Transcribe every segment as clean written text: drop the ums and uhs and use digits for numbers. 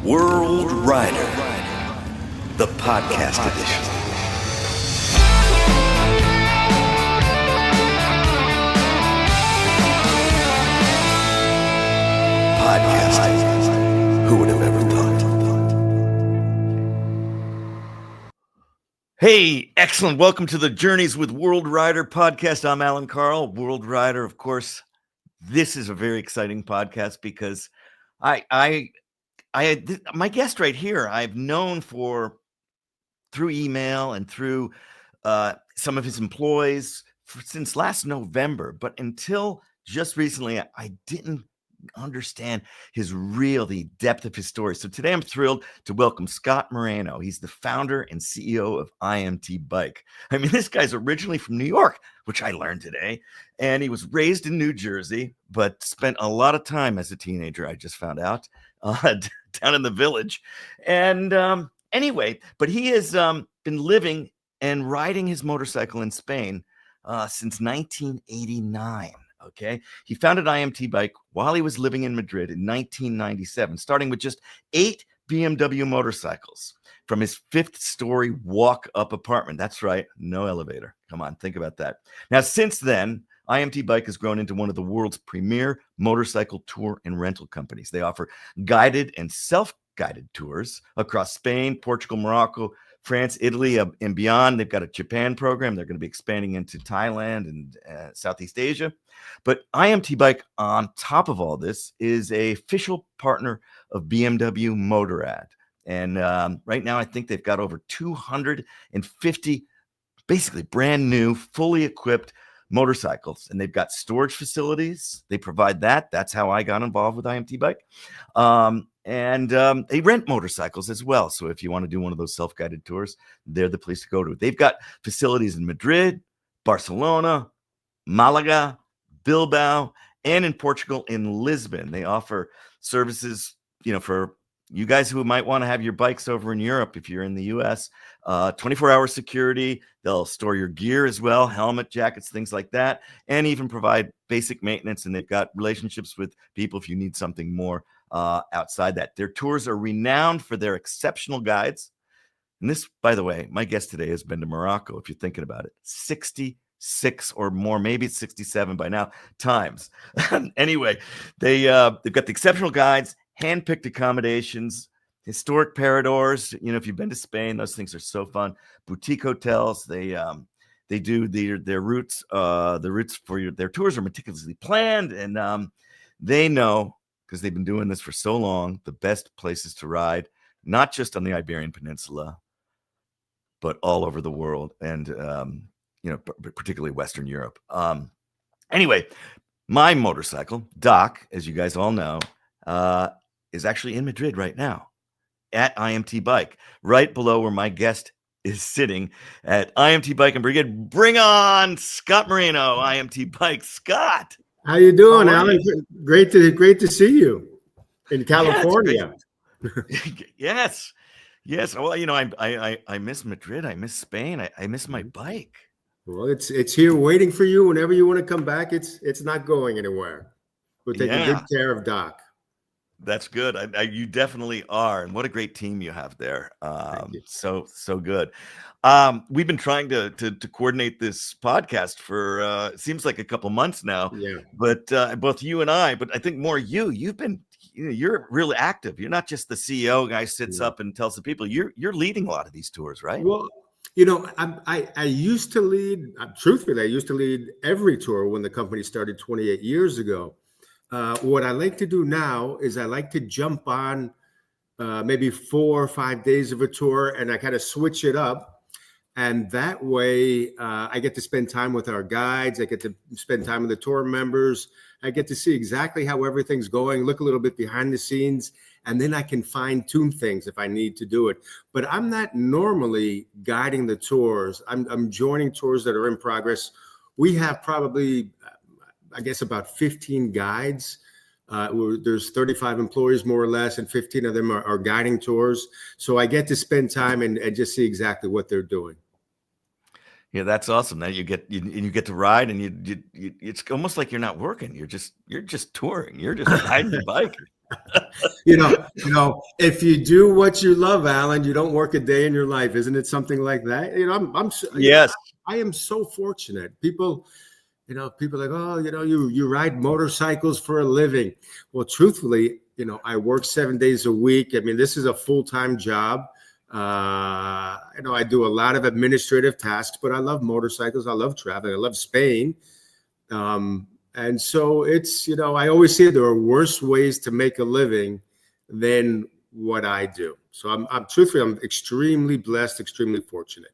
WorldRider, the podcast edition. Podcasting. Who would have ever thought? Hey, excellent. Welcome to the Journeys with WorldRider podcast. I'm Allan, Karl, WorldRider. Of course, this is a very exciting podcast because my guest right here, I've known through email and through some of his employees since last November. But until just recently, I didn't understand the depth of his story. So today I'm thrilled to welcome Scott Moreno. He's the founder and CEO of IMT BIKE. I mean, this guy's originally from New York, which I learned today, and he was raised in New Jersey, but spent a lot of time as a teenager, I just found out, down in the village. And anyway, but he has been living and riding his motorcycle in Spain since 1989. Okay, he founded IMT BIKE while he was living in Madrid in 1997, starting with just 8 BMW motorcycles from his 5th-story walk-up apartment. That's right, no elevator. Come on, think about that. Now, since then, IMT BIKE has grown into one of the world's premier motorcycle tour and rental companies. They offer guided and self-guided tours across Spain, Portugal, Morocco, France, Italy, and beyond. They've got a Japan program. They're going to be expanding into Thailand and Southeast Asia. But IMT BIKE, on top of all this, is an official partner of BMW Motorrad. And right now, I think they've got over 250 basically brand new, fully equipped motorcycles. And they've got storage facilities. They provide that. That's how I got involved with IMT BIKE. And they rent motorcycles as well. So if you want to do one of those self-guided tours, they're the place to go to. They've got facilities in Madrid, Barcelona, Malaga, Bilbao, and in Portugal, in Lisbon. They offer services, for you guys who might want to have your bikes over in Europe. If you're in the US, 24-hour security. They'll store your gear as well, helmet, jackets, things like that, and even provide basic maintenance. And they've got relationships with people if you need something more outside that. Their tours are renowned for their exceptional guides. And this, by the way, my guest today has been to Morocco, if you're thinking about it, 66 or more, maybe it's 67 by now, times. Anyway, they've got the exceptional guides, hand-picked accommodations, historic paradors. If you've been to Spain, those things are so fun. Boutique hotels. They do their routes. The routes for their tours are meticulously planned, and they know, because they've been doing this for so long, the best places to ride, not just on the Iberian Peninsula, but all over the world, and particularly Western Europe. Anyway, my motorcycle, Doc, as you guys all know, is actually in Madrid right now at IMT BIKE, right below where my guest is sitting at IMT BIKE and Brigade. Bring on Scott Moreno, IMT BIKE. Scott, how you doing, Allan? Great to see you in California. Yes. Well, I miss Madrid. I miss Spain. I miss my bike. Well, it's here waiting for you whenever you want to come back. It's not going anywhere. We're taking good care of Doc. That's good. You definitely are. And what a great team you have there. So good. We've been trying to coordinate this podcast for it seems like a couple months now. Yeah. But both you and I, but I think more you've been, you're really active. You're not just the CEO guy sits up and tells the people. You're leading a lot of these tours, right? Well, I used to lead. Truthfully, I used to lead every tour when the company started 28 years ago. What I like to do now is I like to jump on maybe 4 or 5 days of a tour, and I kind of switch it up. And that way I get to spend time with our guides. I get to spend time with the tour members. I get to see exactly how everything's going, look a little bit behind the scenes, and then I can fine tune things if I need to do it. But I'm not normally guiding the tours. I'm joining tours that are in progress. We have probably, I guess, about 15 guides. There's 35 employees, more or less, and 15 of them are guiding tours. So I get to spend time and just see exactly what they're doing. Yeah, that's awesome. Now you get to ride, and you it's almost like you're not working. You're just touring. You're just riding your bike. If you do what you love, Alan, you don't work a day in your life. Isn't it something like that? Yes. I am so fortunate. People like, oh, you ride motorcycles for a living. Well, truthfully, I work 7 days a week. I mean, this is a full-time job. I do a lot of administrative tasks, but I love motorcycles. I love traveling. I love Spain. And so I always say there are worse ways to make a living than what I do. So I'm truthfully, I'm extremely blessed, extremely fortunate.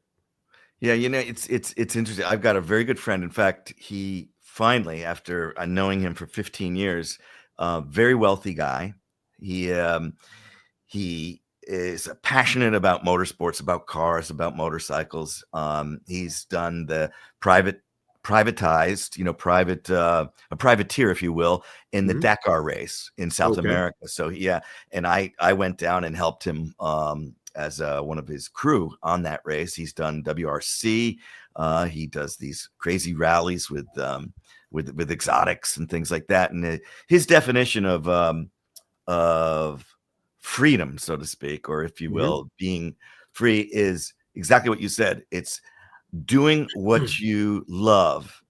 Yeah, it's interesting. I've got a very good friend. In fact, he finally, after knowing him for 15 years, very wealthy guy. He is passionate about motorsports, about cars, about motorcycles. He's done the privatized, a privateer, if you will, in the Mhm. Dakar race in South Okay. America. So yeah, and I went down and helped him as one of his crew on that race. He's done WRC. He does these crazy rallies with exotics and things like that. And his definition of freedom, so to speak, or if you Mhm. will, being free is exactly what you said. It's doing what you love.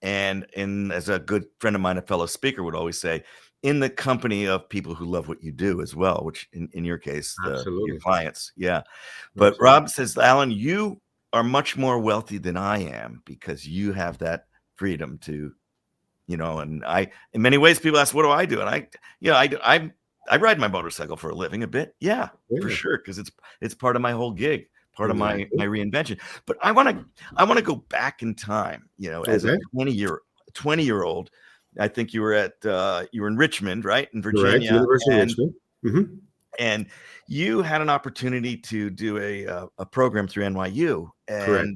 And as a good friend of mine, a fellow speaker would always say, in the company of people who love what you do as well, which in your case, your Absolutely. clients. Yeah. But Absolutely. Rob says, Alan, you are much more wealthy than I am because you have that freedom to, and in many ways, people ask, what do I do? And I ride my motorcycle for a living a bit. Yeah, for Yeah, sure. Cause it's part of my whole gig, part of my exactly. reinvention. But I want to go back in time, as a Okay. 20-year-old. I think you were you were in Richmond, right? In Correct. Virginia. University of Richmond. Mhm. And you had an opportunity to do a program through NYU, Correct.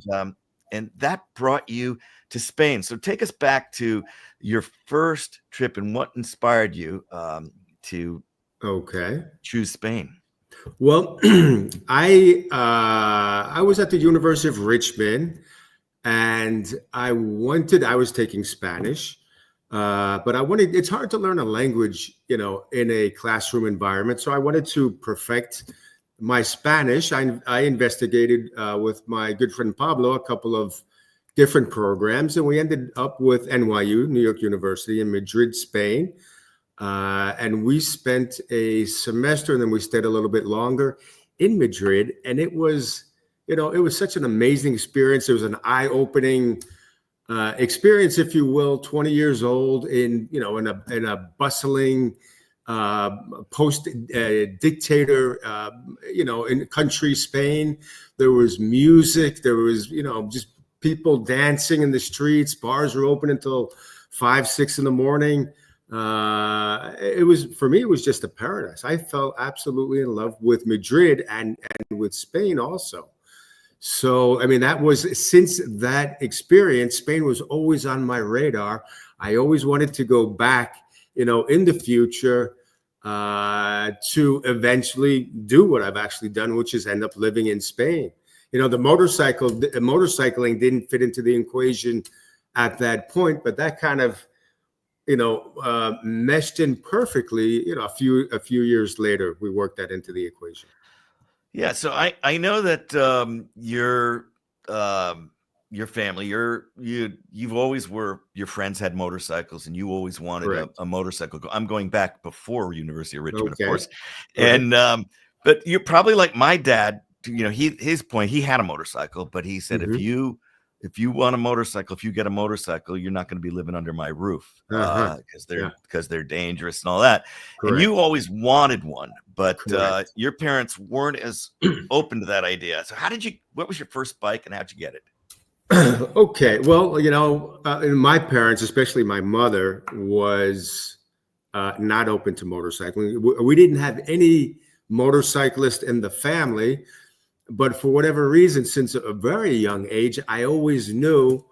and that brought you to Spain. So take us back to your first trip and what inspired you to Okay. choose Spain. Well, I was at the University of Richmond, and I was taking Spanish, but it's hard to learn a language, in a classroom environment. So I wanted to perfect my Spanish. I investigated with my good friend Pablo a couple of different programs, and we ended up with NYU, New York University in Madrid, Spain. And we spent a semester, and then we stayed a little bit longer in Madrid. And it was such an amazing experience. It was an eye-opening experience, if you will. 20 years old in a bustling post dictator, in country Spain. There was music. There was just people dancing in the streets. Bars were open until 5, 6 in the morning. It was, for me, it was just a paradise. I fell absolutely in love with Madrid and with Spain also. So, I mean, since that experience, Spain was always on my radar. I always wanted to go back, in the future, to eventually do what I've actually done, which is end up living in Spain. The motorcycling didn't fit into the equation at that point, but that kind of, meshed in perfectly. A few years later, we worked that into the equation. Yeah, so I know that your family, you've always your friends had motorcycles and you always wanted Correct. a motorcycle. I'm going back before University of Richmond, of Okay. course. Right. And but you're probably like my dad, his point, he had a motorcycle, but he said Hmm. if you want a motorcycle, if you get a motorcycle, you're not going to be living under my roof Uh-huh. Yeah. because they're dangerous and all that. And Correct. you always wanted one, but Correct. your parents weren't as open to that idea. So what was your first bike and how'd you get it? Okay. Well, my parents, especially my mother, was not open to motorcycling. We didn't have any motorcyclist in the family, but for whatever reason, since a very young age, I always knew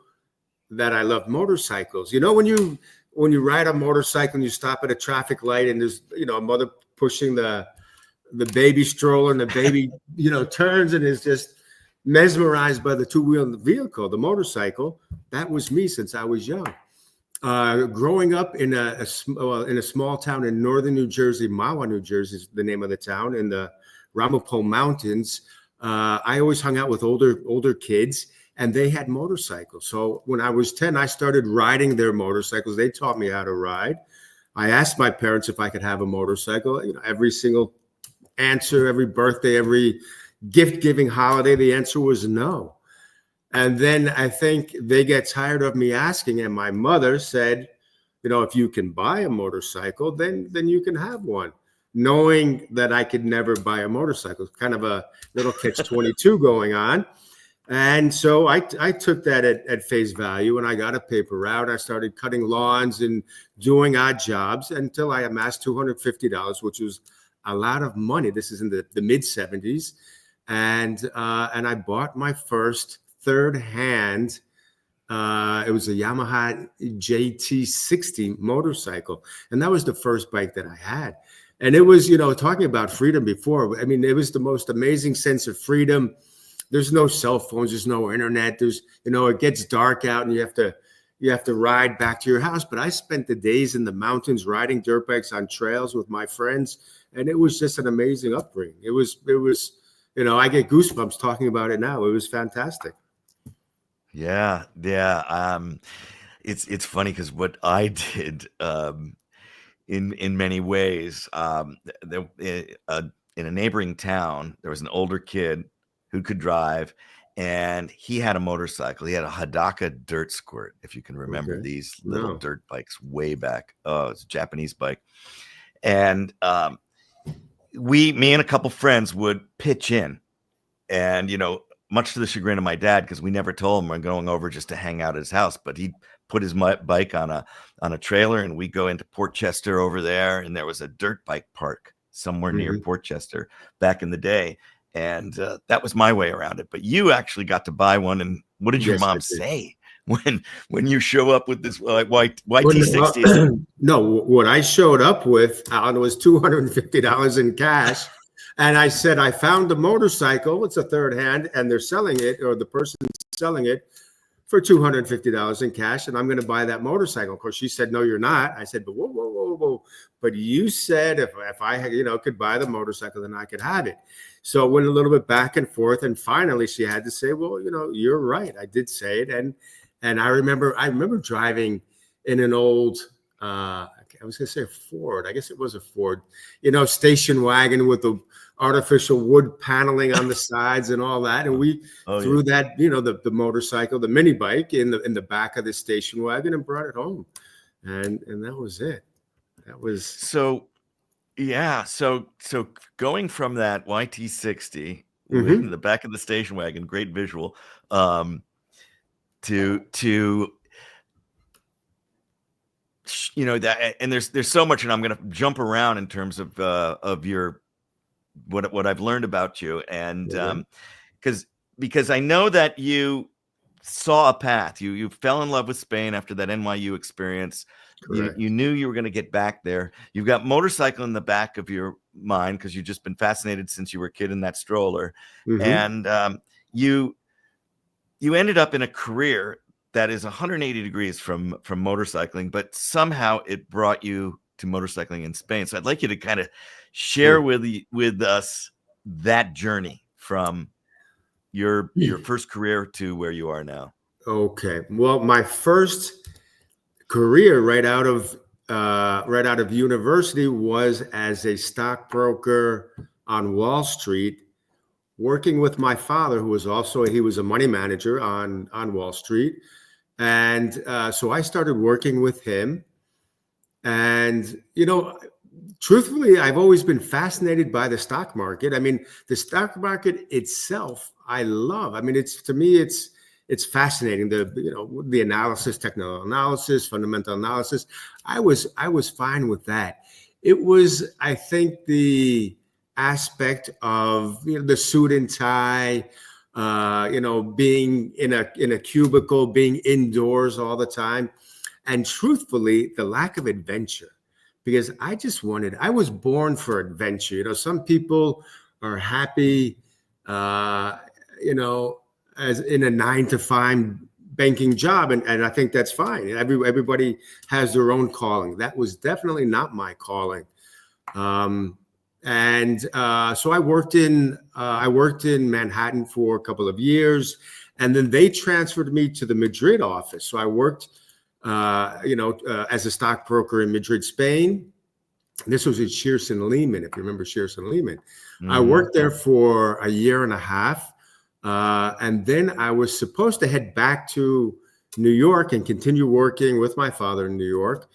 that I love motorcycles. When you ride a motorcycle and you stop at a traffic light and there's a mother pushing the baby stroller, and the baby turns and is just mesmerized by the two-wheel vehicle, the motorcycle. That was me since I was young. Growing up in in a small town in northern New Jersey, Mahwah, New Jersey is the name of the town, in the Ramapo Mountains. I always hung out with older kids, and they had motorcycles. So when I was 10, I started riding their motorcycles. They taught me how to ride. I asked my parents if I could have a motorcycle. You know, every single answer, every birthday, every gift-giving holiday, the answer was no. And then I think they get tired of me asking, and my mother said, you know, if you can buy a motorcycle, then you can have one, knowing that I could never buy a motorcycle. Kind of a little catch-22 going on. And so I took that at face value, and I got a paper route. I started cutting lawns and doing odd jobs until I amassed $250, which was a lot of money. This is in the mid 70s. And I bought my first third-hand, it was a Yamaha JT60 motorcycle. And that was the first bike that I had. And it was, you know, talking about freedom before, I mean, it was the most amazing sense of freedom. There's no cell phones, there's no internet, there's, you know, it gets dark out and you have to ride back to your house. But I spent the days in the mountains riding dirt bikes on trails with my friends. And it was just an amazing upbringing. It was, you know, I get goosebumps talking about it now. It was fantastic. Yeah. It's funny because what I did, in many ways, in a neighboring town, there was an older kid who could drive, and he had a motorcycle. He had a Hadaka dirt squirt, if you can remember these little dirt bikes way back. Oh, it's a Japanese bike. And me and a couple friends would pitch in, and, you know, much to the chagrin of my dad, because we never told him we're going over just to hang out at his house, but he put his bike on a trailer, and we go into Port Chester over there, and there was a dirt bike park somewhere near Port Chester back in the day. And that was my way around it. But you actually got to buy one. And what did your mom say when you show up with this white YT60? No, what I showed up with, Allan, was $250 in cash. And I said, I found a motorcycle. It's a third hand, and they're selling it, or the person selling it, for $250 in cash, and I'm going to buy that motorcycle. Of course, she said, no, you're not. I said, but whoa. But you said if I had, you know, could buy the motorcycle, then I could have it. So it went a little bit back and forth, and finally she had to say, well, you know, you're right. I did say it. And I remember driving in an old, I was going to say a Ford. I guess it was a Ford, you know, station wagon with the artificial wood paneling on the sides and all that. And we threw that, you know, the motorcycle, the mini bike in the back of the station wagon and brought it home. And that was it. That was so, yeah. So going from that YT60 in the back of the station wagon, great visual, to you know, that, and there's so much, and I'm going to jump around in terms of your what I've learned about you, and because I know that you saw a path. You fell in love with Spain after that NYU experience. You knew you were going to get back there. You've got motorcycle in the back of your mind because you've just been fascinated since you were a kid in that stroller, and you ended up in a career that is 180 degrees from motorcycling, but somehow it brought you to motorcycling in Spain. So I'd like you to kind of share with us that journey from your first career to where you are now. Okay. Well, my first career right out of university was as a stockbroker on Wall Street, working with my father, who was he was a money manager on Wall Street. And so I started working with him. And, you know, truthfully, I've always been fascinated by the stock market. I mean, the stock market itself, I love. I mean, to me, it's fascinating. The analysis, technical analysis, fundamental analysis. I was fine with that. It was, I think, the aspect of, you know, the suit and tie, you know, being in a cubicle, being indoors all the time, and truthfully, the lack of adventure. Because I was born for adventure. You know, some people are happy, you know, as in a 9-to-5 banking job, and I think that's fine. Everybody has their own calling. That was definitely not my calling. So I worked in Manhattan for a couple of years, and then they transferred me to the Madrid office. So I worked, as a stockbroker in Madrid, Spain. This was at Shearson Lehman, if you remember Shearson Lehman. Mm-hmm. I worked there for a year and a half, and then I was supposed to head back to New York and continue working with my father in New York.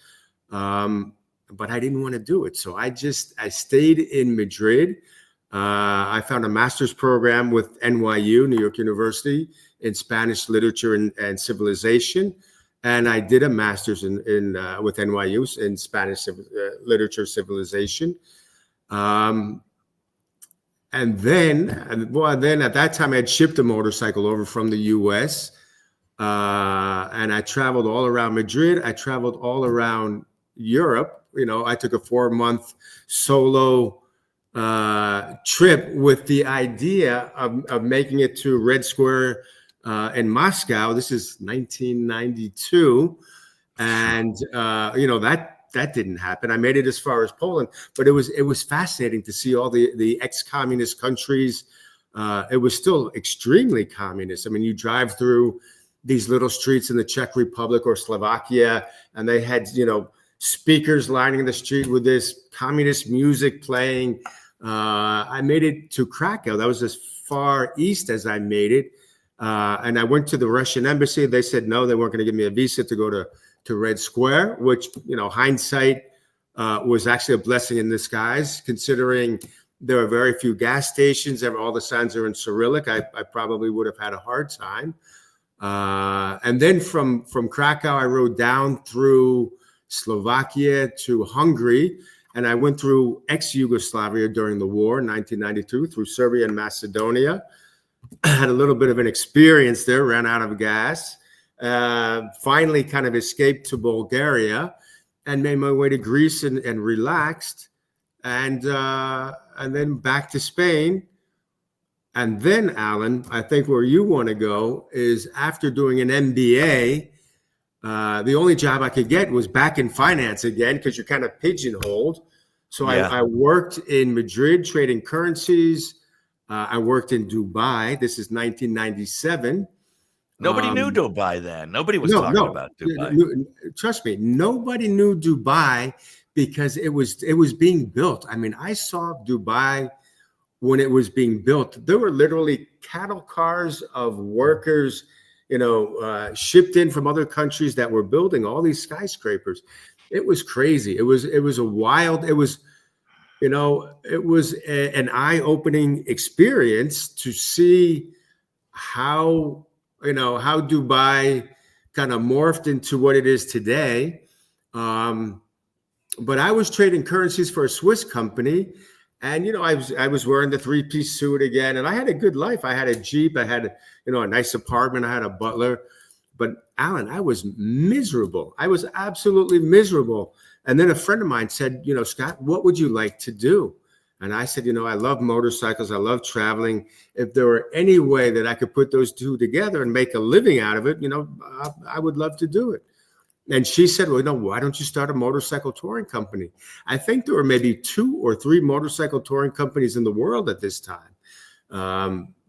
But I didn't want to do it. So I stayed in Madrid. I found a master's program with NYU, New York University, in Spanish literature and civilization. And I did a master's with NYU in Spanish literature civilization. And then at that time I had shipped a motorcycle over from the US. And I traveled all around Madrid. I traveled all around Europe. I took a 4-month solo trip with the idea of making it to Red Square in Moscow. This is 1992. And, that didn't happen. I made it as far as Poland, but it was fascinating to see all the ex-communist countries. It was still extremely communist. I mean, you drive through these little streets in the Czech Republic or Slovakia, and they had, speakers lining the street with this communist music playing. I made it to Krakow. That was as far east as I made it. And I went to the Russian embassy. They said no, they weren't going to give me a visa to go to Red Square, which, hindsight was actually a blessing in disguise, considering there are very few gas stations. All the signs are in Cyrillic. I probably would have had a hard time. And then from Krakow, I rode down through Slovakia to Hungary, and I went through ex-Yugoslavia during the war, 1992, through Serbia and Macedonia. I had a little bit of an experience there, ran out of gas, finally kind of escaped to Bulgaria and made my way to Greece and relaxed, and then back to Spain. And then, Allan, I think where you want to go is after doing an MBA, the only job I could get was back in finance again, because you're kind of pigeonholed. So yeah. I worked in Madrid trading currencies. I worked in Dubai. This is 1997. Nobody knew Dubai then. Nobody was talking about Dubai. Trust me, nobody knew Dubai because it was being built. I mean, I saw Dubai when it was being built. There were literally cattle cars of workers, shipped in from other countries that were building all these skyscrapers. It was crazy. It was an eye-opening experience to see how Dubai kind of morphed into what it is today. But I was trading currencies for a Swiss company. And, I was wearing the 3-piece suit again, and I had a good life. I had a Jeep. I had, a nice apartment. I had a butler. But, Allan, I was miserable. I was absolutely miserable. And then a friend of mine said, Scott, what would you like to do? And I said, I love motorcycles. I love traveling. If there were any way that I could put those two together and make a living out of it, I would love to do it. And she said, well, why don't you start a motorcycle touring company? I think there were maybe 2 or 3 motorcycle touring companies in the world at this time.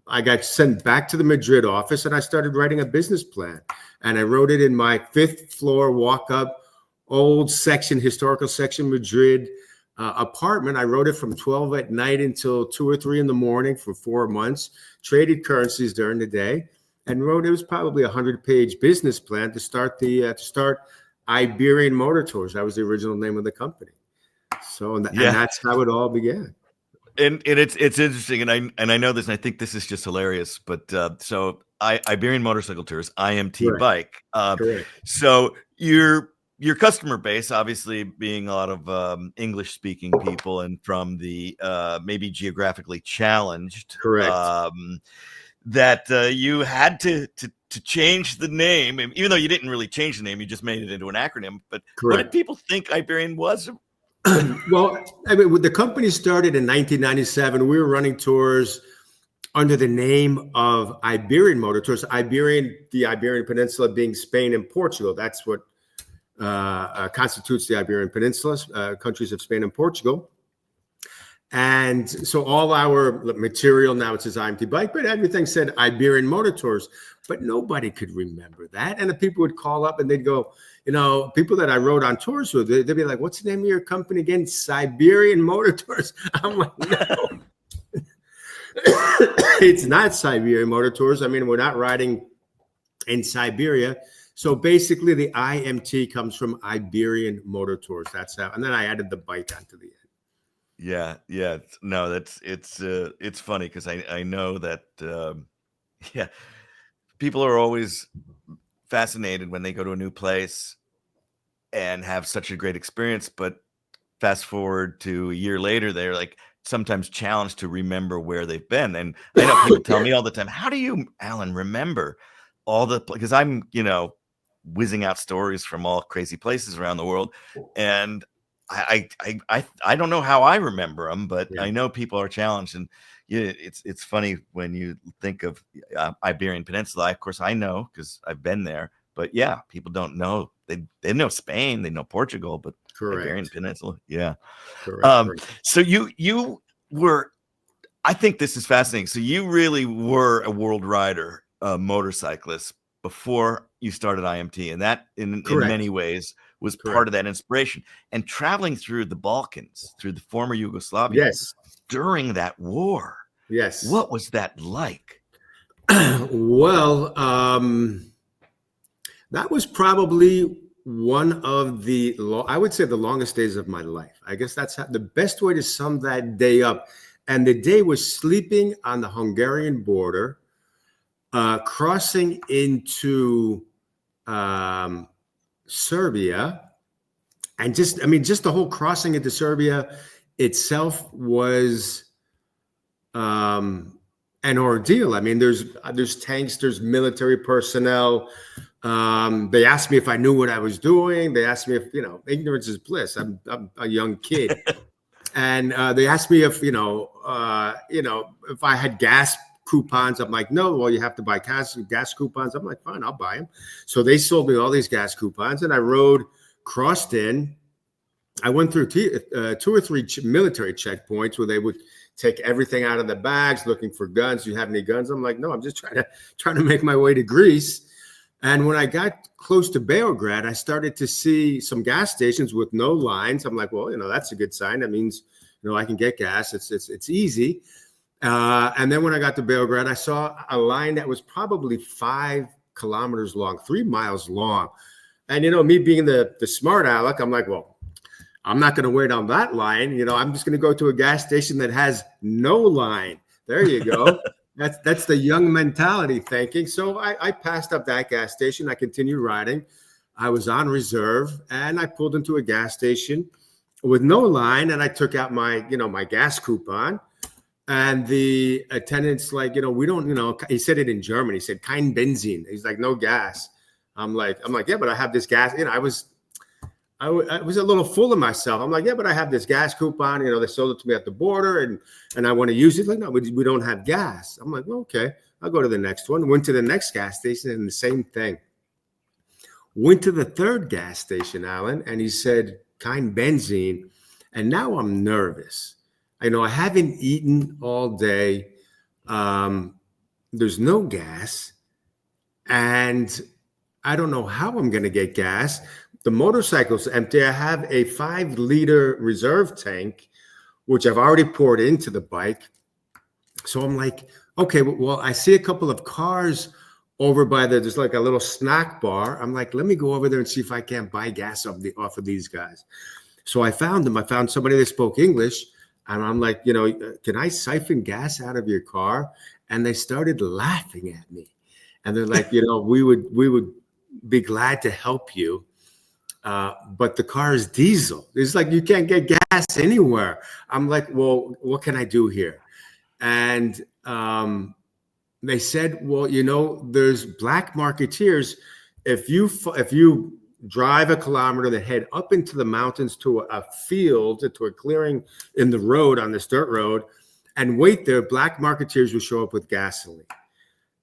I got sent back to the Madrid office and I started writing a business plan. And I wrote it in my 5th floor walk-up, old section, historical section, Madrid apartment. I wrote it from 12 at night until 2 or 3 in the morning for 4 months, traded currencies during the day. And it was probably a 100-page business plan to start Iberian Motor Tours. That was the original name of the company. So, and that's how it all began. And it's interesting, and I know this, and I think this is just hilarious. But so Iberian Motorcycle Tours, IMT Bike. So your customer base, obviously, being a lot of English-speaking people, and from the maybe geographically challenged. Correct. That you had to change the name, even though you didn't really change the name, you just made it into an acronym. But correct. What did people think Iberian was? Well, I mean, the company started in 1997. We were running tours under the name of Iberian Motor Tours. The Iberian Peninsula being Spain and Portugal. That's what constitutes the Iberian Peninsula, countries of Spain and Portugal. And so all our material now, it says IMT Bike, but everything said Iberian Motor Tours, but nobody could remember that. And the people would call up and they'd go, people that I rode on tours with, they'd be like, what's the name of your company again? Siberian Motor Tours. I'm like, no. It's not Siberian Motor Tours. I mean, we're not riding in Siberia. So basically the IMT comes from Iberian Motor Tours. That's how, and then I added the bike onto the end. Yeah. No, it's funny because I know that people are always fascinated when they go to a new place and have such a great experience, but fast forward to a year later, they're like sometimes challenged to remember where they've been. And I know people tell me all the time, how do you, Allan, remember all the, because I'm, whizzing out stories from all crazy places around the world. And I don't know how I remember them, but I know people are challenged. And it's funny when you think of Iberian Peninsula. Of course, I know because I've been there. But yeah, people don't know. They know Spain, they know Portugal, but Iberian Peninsula, yeah. Correct. So you were. I think this is fascinating. So you really were a WorldRider motorcyclist before you started IMT, and that in many ways was part of that inspiration. And traveling through the Balkans, through the former Yugoslavia, during that war, what was that like? Well, that was probably one of the, I would say, the longest days of my life. I guess that's the best way to sum that day up. And the day was sleeping on the Hungarian border, crossing into Serbia, and just the whole crossing into Serbia itself was an ordeal. I mean, there's tanks, there's military personnel. They asked me if I knew what I was doing. They asked me if, ignorance is bliss. I'm a young kid. And they asked me if, if I had gas coupons. I'm like, no, well, you have to buy gas coupons. I'm like, fine, I'll buy them. So they sold me all these gas coupons, and I crossed in. I went through 2 or 3 military checkpoints where they would take everything out of the bags, looking for guns. Do you have any guns? I'm like, no, I'm just trying to make my way to Greece. And when I got close to Beograd, I started to see some gas stations with no lines. I'm like, well, that's a good sign. That means, I can get gas. It's easy. And then when I got to Beograd, I saw a line that was probably 5 kilometers long, 3 miles long. And, me being the smart aleck, I'm like, well, I'm not going to wait on that line. I'm just going to go to a gas station that has no line. There you go. That's the young mentality thinking. So I passed up that gas station. I continued riding. I was on reserve, and I pulled into a gas station with no line, and I took out my gas coupon. And the attendant's like, we don't, he said it in German. He said, kein Benzin. He's like, no gas. I'm like, yeah, but I have this gas. I was a little full of myself. I'm like, yeah, but I have this gas coupon. They sold it to me at the border, and I want to use it. Like, no, we don't have gas. I'm like, well, okay, I'll go to the next one. Went to the next gas station, and the same thing. Went to the third gas station, Allan, and he said, kein Benzin. And now I'm nervous. I haven't eaten all day. There's no gas, and I don't know how I'm going to get gas. The motorcycle's empty. I have a 5-liter reserve tank, which I've already poured into the bike. So I'm like, okay, well, I see a couple of cars over by there's like a little snack bar. I'm like, let me go over there and see if I can't buy gas off of these guys. So I found them. I found somebody that spoke English. And I'm like, can I siphon gas out of your car? And they started laughing at me. And they're like, we would be glad to help you. But the car is diesel. It's like, you can't get gas anywhere. I'm like, well, what can I do here? And they said, well, there's black marketeers. If you drive a kilometer, then head up into the mountains to a field, to a clearing in the road, on this dirt road, and wait there. Black marketeers would show up with gasoline.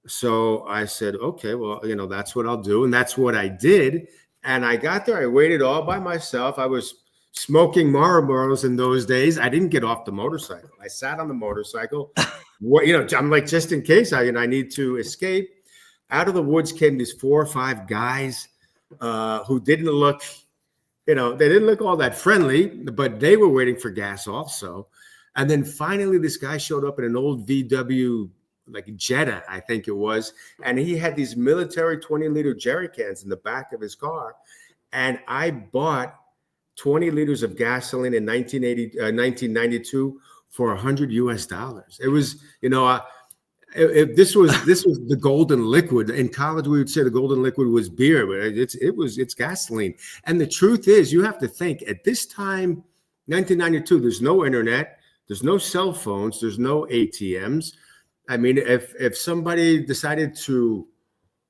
So I said, okay, well, that's what I'll do. And that's what I did. And I got there. I waited all by myself. I was smoking Marlboros in those days. I didn't get off the motorcycle. I sat on the motorcycle. I'm like, just in case I need to escape. Out of the woods came these 4 or 5 guys who didn't look, they didn't look all that friendly, but they were waiting for gas also. And then finally, this guy showed up in an old VW, like Jetta, I think it was. And he had these military 20-liter jerry cans in the back of his car. And I bought 20 liters of gasoline in 1992 for $100 US. It was, this was the golden liquid. In college, we would say the golden liquid was beer, but it's gasoline. And the truth is, you have to think at this time, 1992, there's no internet, there's no cell phones, there's no ATMs. I mean, if somebody decided to,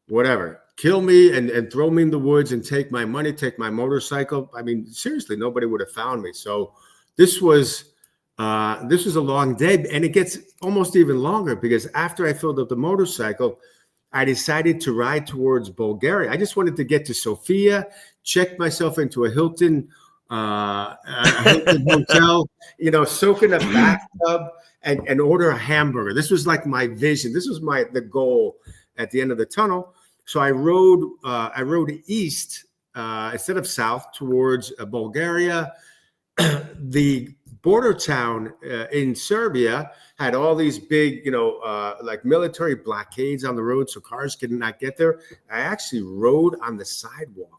whatever, kill me and throw me in the woods and take my money, take my motorcycle, I mean, seriously, nobody would have found me. So this was a long day, and it gets almost even longer because after I filled up the motorcycle, I decided to ride towards Bulgaria. I just wanted to get to Sofia, check myself into a Hilton hotel, soak in a bathtub and order a hamburger. This was like my vision. This was the goal at the end of the tunnel. So I rode east instead of south towards Bulgaria. The border town in Serbia had all these big, like military blockades on the road, so cars could not get there. I actually rode on the sidewalk.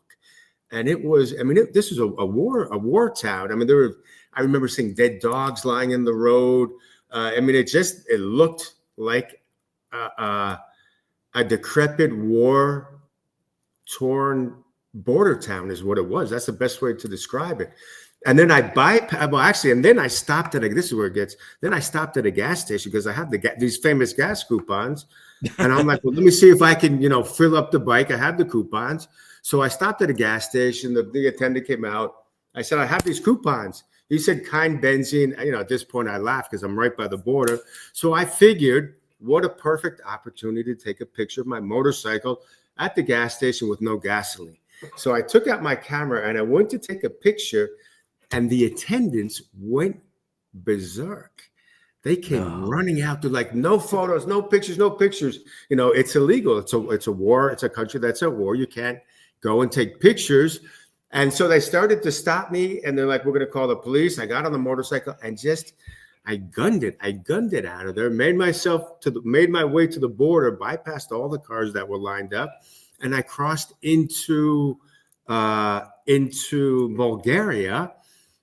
And it was, this was a war town. I remember seeing dead dogs lying in the road. It looked like a decrepit, war-torn border town is what it was. That's the best way to describe it. And then I stopped at this is where it gets. Then I stopped at a gas station because I have these famous gas coupons, and I'm like, well, let me see if I can, fill up the bike. I have the coupons. So I stopped at a gas station. The attendant came out. I said, I have these coupons. He said, kind benzene. At this point, I laughed because I'm right by the border. So I figured, what a perfect opportunity to take a picture of my motorcycle at the gas station with no gasoline. So I took out my camera and I went to take a picture, and the attendants went berserk. They came running out. They're like, no photos, no pictures, no pictures. It's illegal. It's a war. It's a country that's at war. You can't go and take pictures. And so they started to stop me, and they're like, we're going to call the police. I got on the motorcycle and I gunned it. I gunned it out of there, made my way to the border, bypassed all the cars that were lined up, and I crossed into Bulgaria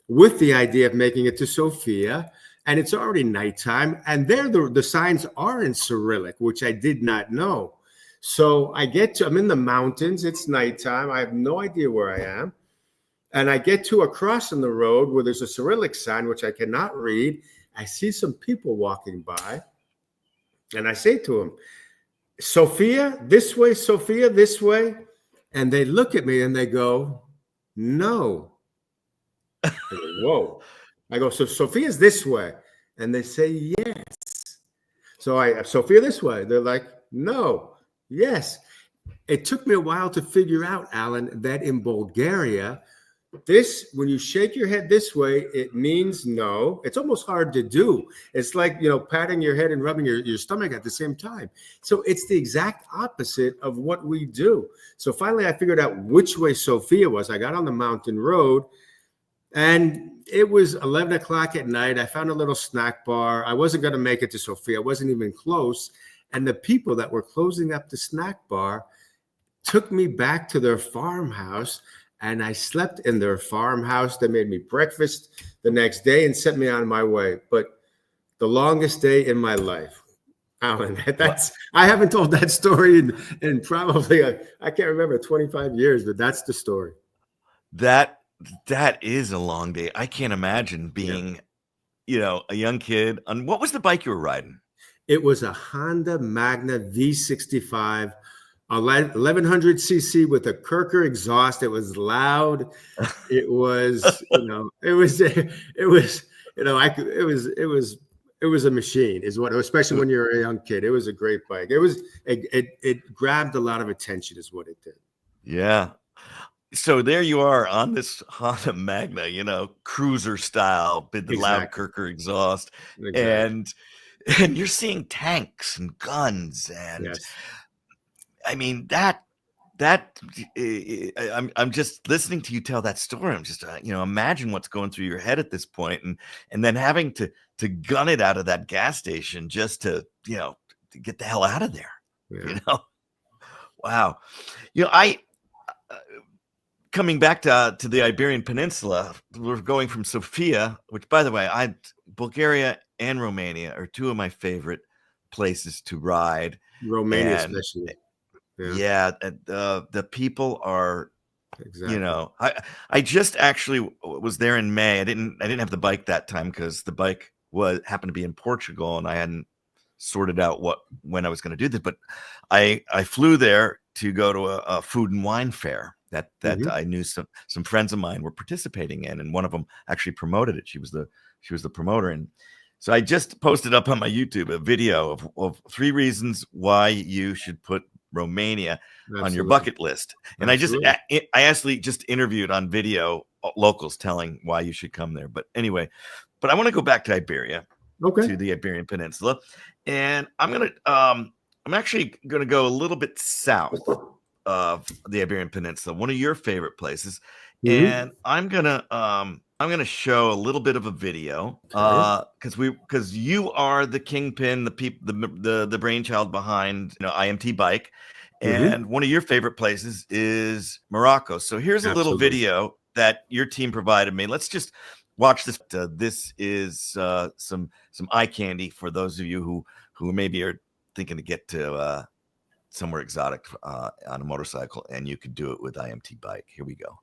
with the idea of making it to Sofia. And it's already nighttime, and there the signs are in Cyrillic, which I did not know. So I'm in the mountains. It's nighttime. I have no idea where I am. And I get to a crossing the road where there's a Cyrillic sign, which I cannot read. I see some people walking by, and I say to them, Sofia, this way, Sofia, this way. And they look at me and they go, no. I go, whoa. I go, so Sofia's this way. And they say, yes. So Sofia this way. They're like, no, yes. It took me a while to figure out, Allan, that in Bulgaria, when you shake your head this way, it means no. It's almost hard to do. It's like, patting your head and rubbing your stomach at the same time. So it's the exact opposite of what we do. So finally, I figured out which way Sofia was. I got on the mountain road, and it was 11 o'clock at night. I found a little snack bar. I wasn't going to make it to Sofia. I wasn't even close. And the people that were closing up the snack bar took me back to their farmhouse, and I slept in their farmhouse. They made me breakfast the next day and sent me on my way. But the longest day in my life, Allan, I haven't told that story in probably, I can't remember, 25 years, but that's the story. That is a long day. I can't imagine being, a young kid. And what was the bike you were riding? It was a Honda Magna V65, 1100cc with a Kirker exhaust. It was loud. It was, it was a machine, is what, especially when you're a young kid. It was a great bike. It grabbed a lot of attention, is what it did. Yeah. So there you are on this Honda Magna, you know, cruiser style, with the loud Exactly. Kirker exhaust, Exactly. and you're seeing tanks and guns, and Yes. I mean I'm just listening to you tell that story. I'm just you know, imagine what's going through your head at this point, and then having to gun it out of that gas station just to, you know, to get the hell out of there. Yeah. You know, wow. You know, I coming back to the Iberian Peninsula, we're going from Sofia, which, by the way, Bulgaria and Romania are two of my favorite places to ride. Romania, And especially. yeah, the people are, Exactly. you know, I just actually was there in May. I didn't have the bike that time because the bike happened to be in Portugal, and I hadn't sorted out when I was going to do this. But I flew there to go to a food and wine fair that I knew some friends of mine were participating in, and one of them actually promoted it. She was the promoter, and so I just posted up on my YouTube a video of 3 reasons why you should put Romania on your bucket list. And Absolutely. I actually just interviewed on video locals telling why you should come there. But anyway, I want to go back to Iberia, Okay. to the Iberian Peninsula, and I'm actually gonna go a little bit south of the Iberian Peninsula, one of your favorite places, and I'm gonna show a little bit of a video, because you are the kingpin, the brainchild behind, you know, IMT Bike, and one of your favorite places is Morocco. So here's a little Absolutely. video that your team provided me. Let's just watch this. This is some eye candy for those of you who maybe are thinking to get to somewhere exotic on a motorcycle, and you could do it with IMT Bike. Here we go.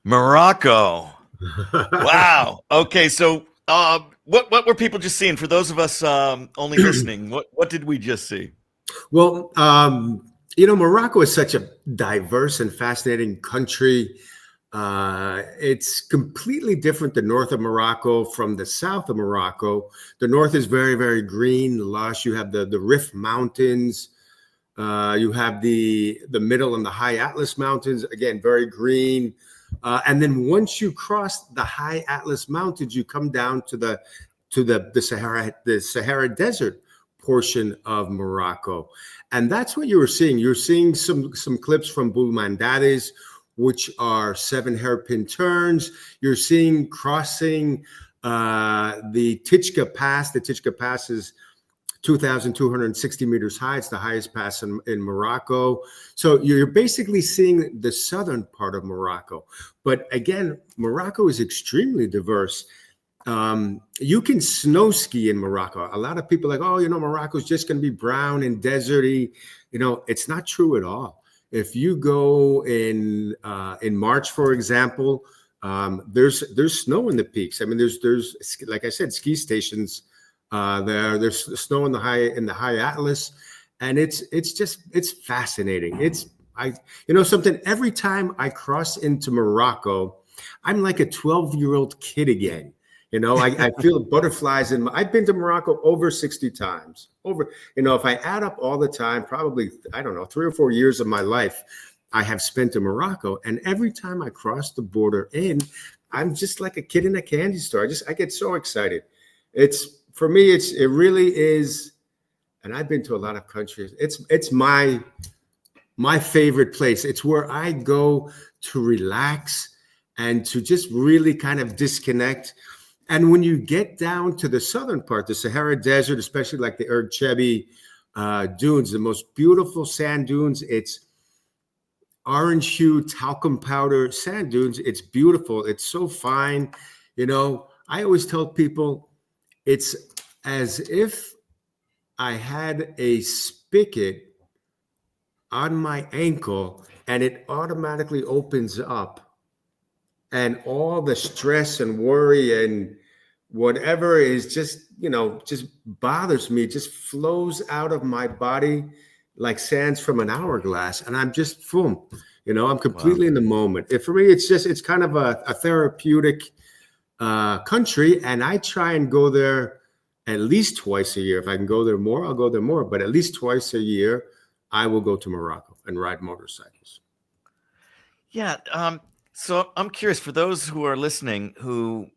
Morocco. Wow. Okay, so what were people just seeing? For those of us only listening, what did we just see? Well, you know, Morocco is such a diverse and fascinating country. It's completely different, the north of Morocco from the south of Morocco. The north is very, very green, lush. You have the Rif Mountains. You have the middle and the High Atlas Mountains, again, very green. And then once you cross the High Atlas Mountains, you come down to the Sahara Desert portion of Morocco. And that's what you were seeing. You're seeing some clips from Boulmandades, which are 7 hairpin turns. You're seeing crossing the Tichka Pass. The Tichka Pass is 2,260 meters high. It's the highest pass in Morocco. So you're basically seeing the southern part of Morocco. But again, Morocco is extremely diverse. You can snow ski in Morocco. A lot of people are like, oh, you know, Morocco is just going to be brown and deserty. You know, it's not true at all. If you go in March, for example, there's snow in the peaks. I mean, there's like I said, ski stations There's snow in the high Atlas, and it's fascinating. Something. Every time I cross into Morocco, I'm like a 12-year-old kid again. I feel butterflies I've been to Morocco over 60 times. If I add up all the time, probably, I don't know, 3 or 4 years of my life I have spent in Morocco. And every time I cross the border I'm just like a kid in a candy store. I get so excited. For me, it really is. And I've been to a lot of countries. It's my favorite place. It's where I go to relax and to just really kind of disconnect. And when you get down to the southern part, the Sahara Desert, especially like the Erg Chebi dunes, the most beautiful sand dunes. It's orange hue, talcum powder sand dunes. It's beautiful. It's so fine. I always tell people it's as if I had a spigot on my ankle and it automatically opens up, and all the stress and worry and whatever is just bothers me just flows out of my body like sands from an hourglass, and I'm just full. I'm completely in the moment. For me, it's kind of a therapeutic country, and I try and go there at least twice a year. If I can go there more, I'll go there more, but at least twice a year I will go to Morocco and ride motorcycles. Yeah. So I'm curious, for those who are listening who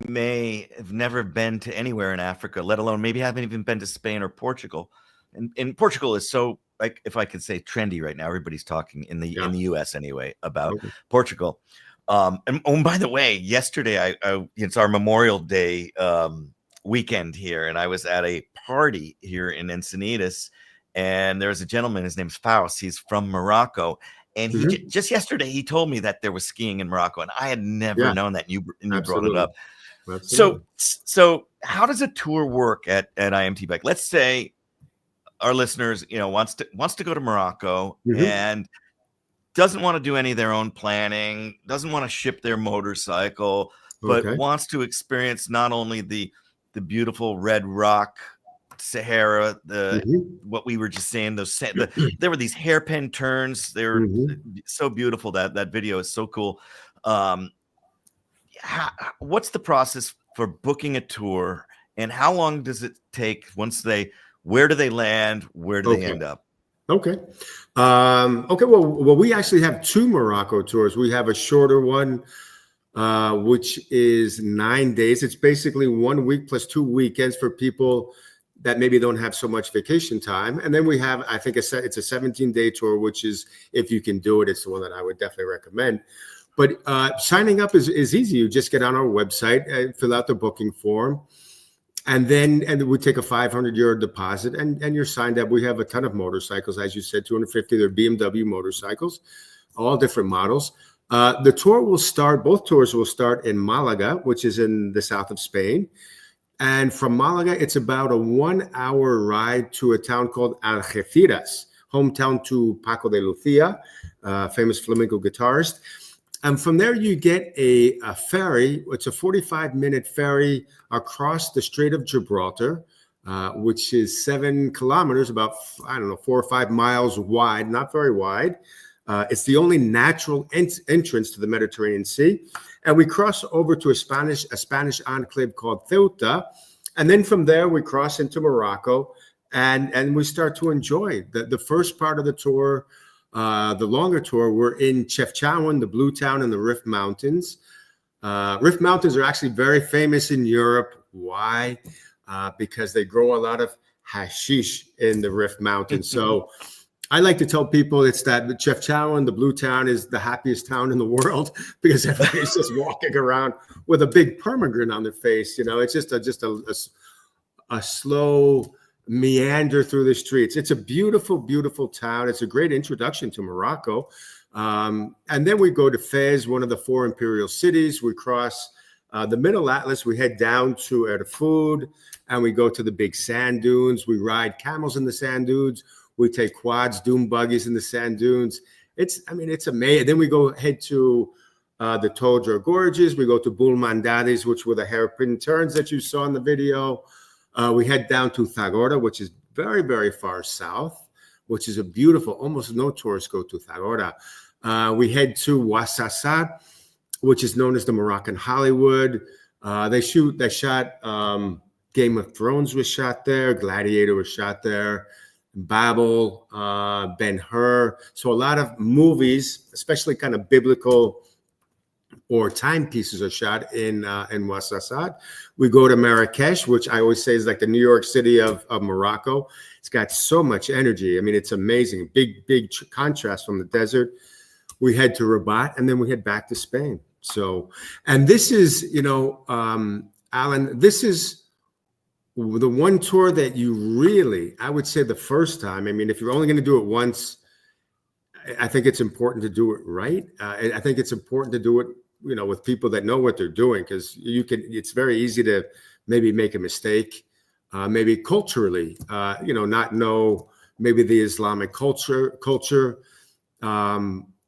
may have never been to anywhere in Africa, let alone maybe haven't even been to Spain or Portugal. And Portugal is so, like, if I could say, trendy right now. Everybody's talking in the US anyway about Portugal. And by the way, yesterday it's our Memorial Day weekend here, and I was at a party here in Encinitas, and there's a gentleman. His name's Faust. He's from Morocco. And he just yesterday, he told me that there was skiing in Morocco, and I had never known that. You brought it up. Absolutely. So how does a tour work at IMT Bike? Let's say our listeners, wants to go to Morocco and doesn't want to do any of their own planning, doesn't want to ship their motorcycle, but wants to experience not only the beautiful red rock Sahara, what we were just saying, there were these hairpin turns. They're so beautiful. That video is so cool. What's the process for booking a tour, and how long does it take where do they land? Where do they end up? Okay. Well, we actually have 2 Morocco tours. We have a shorter one, which is 9 days. It's basically 1 week plus 2 weekends for people that maybe don't have so much vacation time. And then we have, I think it's a 17-day tour, which is, if you can do it, it's the one that I would definitely recommend. But signing up is easy. You just get on our website, fill out the booking form, and we take a 500 € deposit, and you're signed up. We have a ton of motorcycles, as you said, 250. They're BMW motorcycles, all different models. Both tours will start in Malaga, which is in the south of Spain. And from Malaga, it's about a 1-hour ride to a town called Algeciras, hometown to Paco de Lucia, famous flamenco guitarist. And from there, you get a ferry. It's a 45-minute ferry across the Strait of Gibraltar, which is 7 kilometers, about, 4 or 5 miles wide, not very wide. It's the only natural entrance to the Mediterranean Sea. And we cross over to a Spanish enclave called Ceuta. And then from there, we cross into Morocco, and we start to enjoy the first part of the tour. The longer tour, we're in Chefchaouen, the Blue Town, and the Rift Mountains. Rift Mountains are actually very famous in Europe. Why? Because they grow a lot of hashish in the Rift Mountains. So I like to tell people it's that Chefchaouen, the Blue Town, is the happiest town in the world, because everybody's just walking around with a big permagrin on their face. It's just a slow meander through the streets. It's a beautiful, beautiful town. It's a great introduction to Morocco. And then we go to Fez, one of the 4 imperial cities. We cross the Middle Atlas. We head down to Erfoud, and we go to the big sand dunes. We ride camels in the sand dunes. We take quads, dune buggies in the sand dunes. It's amazing. Then we head to the Todra Gorges. We go to Bulmandades, which were the hairpin turns that you saw in the video. We head down to Tagora, which is very, very far south, which is a beautiful, almost no tourists go to Tagora. We head to Ouassassa, which is known as the Moroccan Hollywood. They shot Game of Thrones was shot there, Gladiator was shot there, Babel, Ben-Hur. So a lot of movies, especially kind of biblical or timepieces, are shot in Ouassassa. We go to Marrakesh, which I always say is like the New York City of Morocco. It's got so much energy. I mean, it's amazing. Big contrast from the desert. We head to Rabat, and then we head back to Spain. So, and this is, Allan, this is the one tour that you really, I would say the first time, I mean, if you're only going to do it once, I think it's important to do it right. I think it's important to do it, with people that know what they're doing, because it's very easy to maybe make a mistake, maybe culturally, not know maybe the Islamic culture.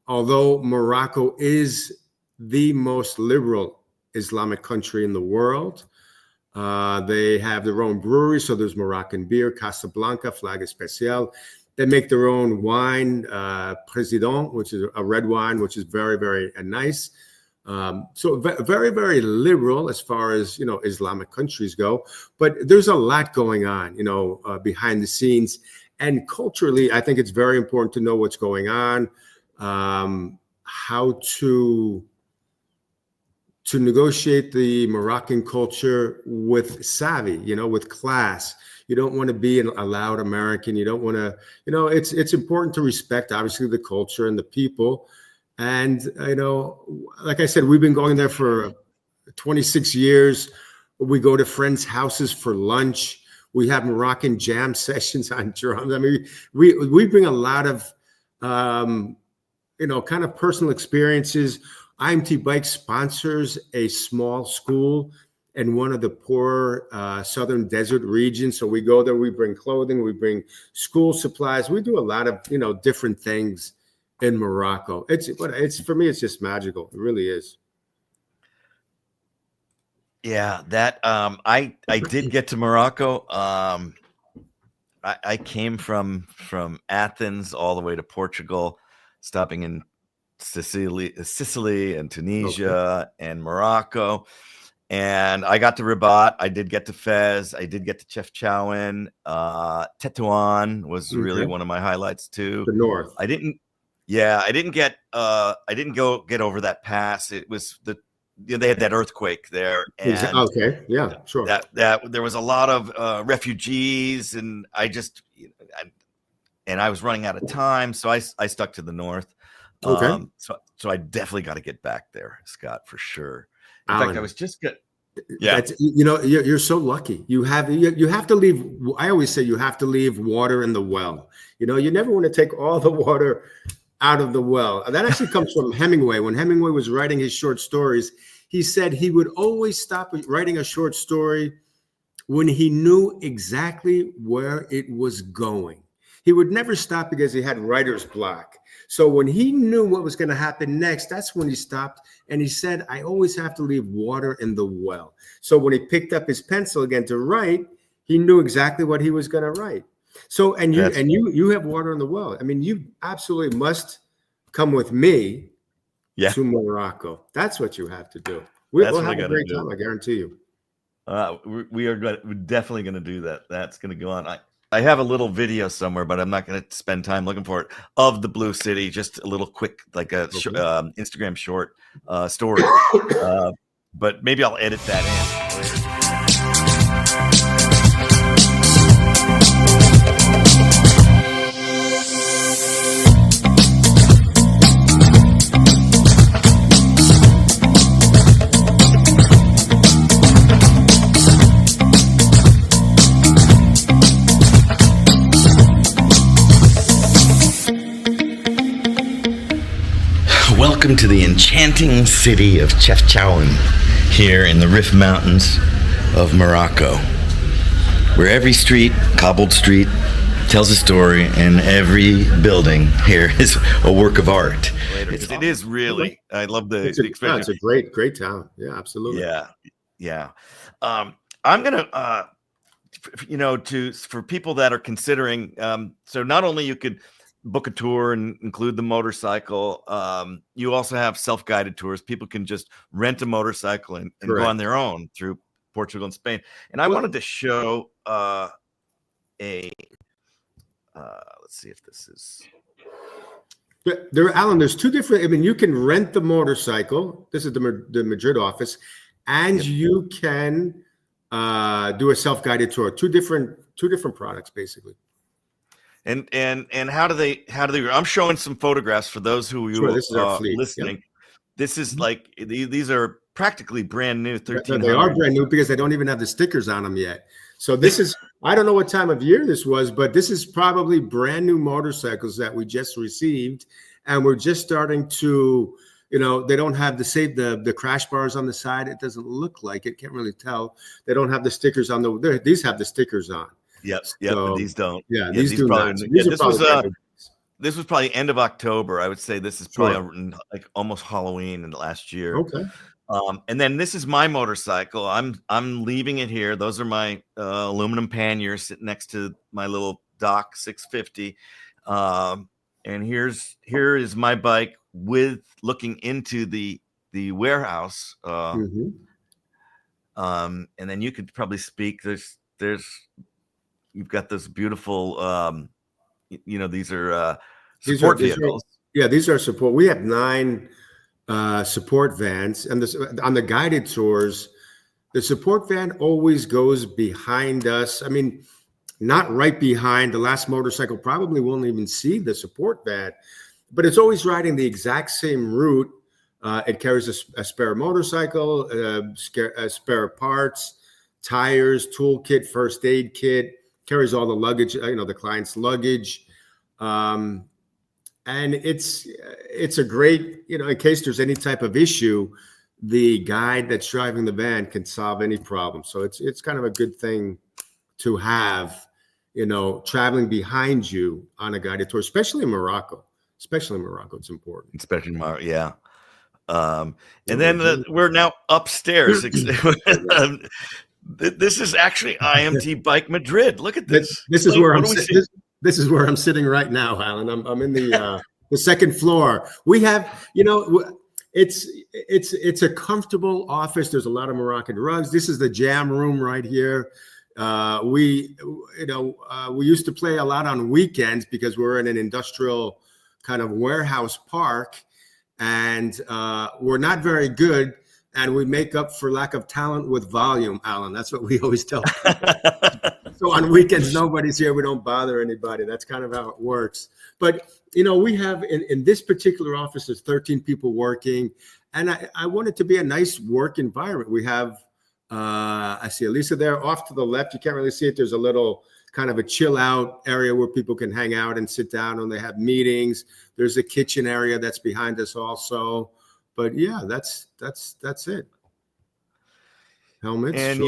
Although Morocco is the most liberal Islamic country in the world, they have their own brewery. So there's Moroccan beer, Casablanca, Flag Especial. They make their own wine, President, which is a red wine, which is very, very nice. So very, very liberal as far as, Islamic countries go. But there's a lot going on, behind the scenes. And culturally, I think it's very important to know what's going on, how to negotiate the Moroccan culture with savvy, with class. You don't want to be a loud American. You don't want to, it's important to respect, obviously, the culture and the people. And, like I said, we've been going there for 26 years. We go to friends' houses for lunch. We have Moroccan jam sessions on drums. I mean, we bring a lot of, kind of personal experiences. IMT Bike sponsors a small school in one of the poor southern desert regions. So we go there, we bring clothing, we bring school supplies. We do a lot of, different things in Morocco. It's for me, it's just magical. It really is. Yeah, that I did get to Morocco. I came from Athens all the way to Portugal, stopping in Sicily and Tunisia and Morocco. And I got to Rabat. I did get to Fez. I did get to Chefchaouen. Tetuan was really one of my highlights too. The north. I didn't get over that pass. It was they had that earthquake there. And okay. Yeah, sure. That there was a lot of refugees, and I was running out of time, so I stuck to the north. Okay. So I definitely got to get back there, Scott, for sure. In Allan, fact, I was just good. Yeah. You're so lucky. You have to leave. I always say you have to leave water in the well. You never want to take all the water out of the well. That actually comes from Hemingway. When Hemingway was writing his short stories, he said he would always stop writing a short story when he knew exactly where it was going. He would never stop because he had writer's block. So when he knew what was going to happen next, that's when he stopped. And he said, I always have to leave water in the well. So when he picked up his pencil again to write, he knew exactly what he was going to write. So, and you have water in the well. I mean, you absolutely must come with me to Morocco. That's what you have to do. We'll have a great time, I guarantee you. We're definitely going to do that. That's going to go on. I have a little video somewhere, but I'm not going to spend time looking for it, of the Blue City. Just a little quick, like a Instagram short story. But maybe I'll edit that in later. Welcome to the enchanting city of Chefchaouen, here in the Rif Mountains of Morocco, where every street, cobbled street, tells a story, and every building here is a work of art. It is really. I love the experience. It's a great town. Yeah, absolutely. Yeah. I'm gonna for people that are considering, so not only you could book a tour and include the motorcycle, you also have self-guided tours. People can just rent a motorcycle and go on their own through Portugal and Spain. And I wanted to show let's see if this is. Allan, there's two different. I mean, you can rent the motorcycle. This is the Madrid office, and you can do a self-guided tour. Two different products, basically. And how do they? I'm showing some photographs for those who are listening. Yep. This is like these are practically brand new. 1300. They are brand new because they don't even have the stickers on them yet. So this is, I don't know what time of year this was, but this is probably brand new motorcycles that we just received. And we're just starting to, they don't have the crash bars on the side. It doesn't look like it. Can't really tell. They don't have the stickers on these have the stickers on. Yep. But these don't. Yeah, these do not. This was probably end of October. I would say this is probably like almost Halloween in the last year. Okay. And then this is my motorcycle. I'm leaving it here. Those are my aluminum panniers sitting next to my little Dock 650. And here is my bike with looking into the warehouse. And then you could probably speak. You've got this beautiful. These are support vehicles. These are support. We have 9. Support vans, and on the guided tours, the support van always goes behind us. I mean, not right behind. The last motorcycle probably won't even see the support van, but it's always riding the exact same route. It carries a spare motorcycle, spare parts, tires, toolkit, first aid kit, carries all the luggage, the client's luggage. And it's a great, in case there's any type of issue, the guide that's driving the van can solve any problem. So it's kind of a good thing to have, traveling behind you on a guided tour, especially in Morocco. It's important. Especially in Morocco, yeah. And then we're now upstairs. This is actually IMT Bike Madrid. Look at this. This is where I'm sitting. This is where I'm sitting right now, Allan. I'm in the second floor. We have, it's a comfortable office. There's a lot of Moroccan rugs. This is the jam room right here. We used to play a lot on weekends because we're in an industrial kind of warehouse park, and we're not very good. And we make up for lack of talent with volume, Allan. That's what we always tell people. So on weekends, nobody's here. We don't bother anybody. That's kind of how it works. But, we have in this particular office, there's 13 people working. And I want it to be a nice work environment. We have, I see Elisa there off to the left. You can't really see it. There's a little kind of a chill out area where people can hang out and sit down when they have meetings. There's a kitchen area that's behind us also. But yeah, that's it. Helmets. And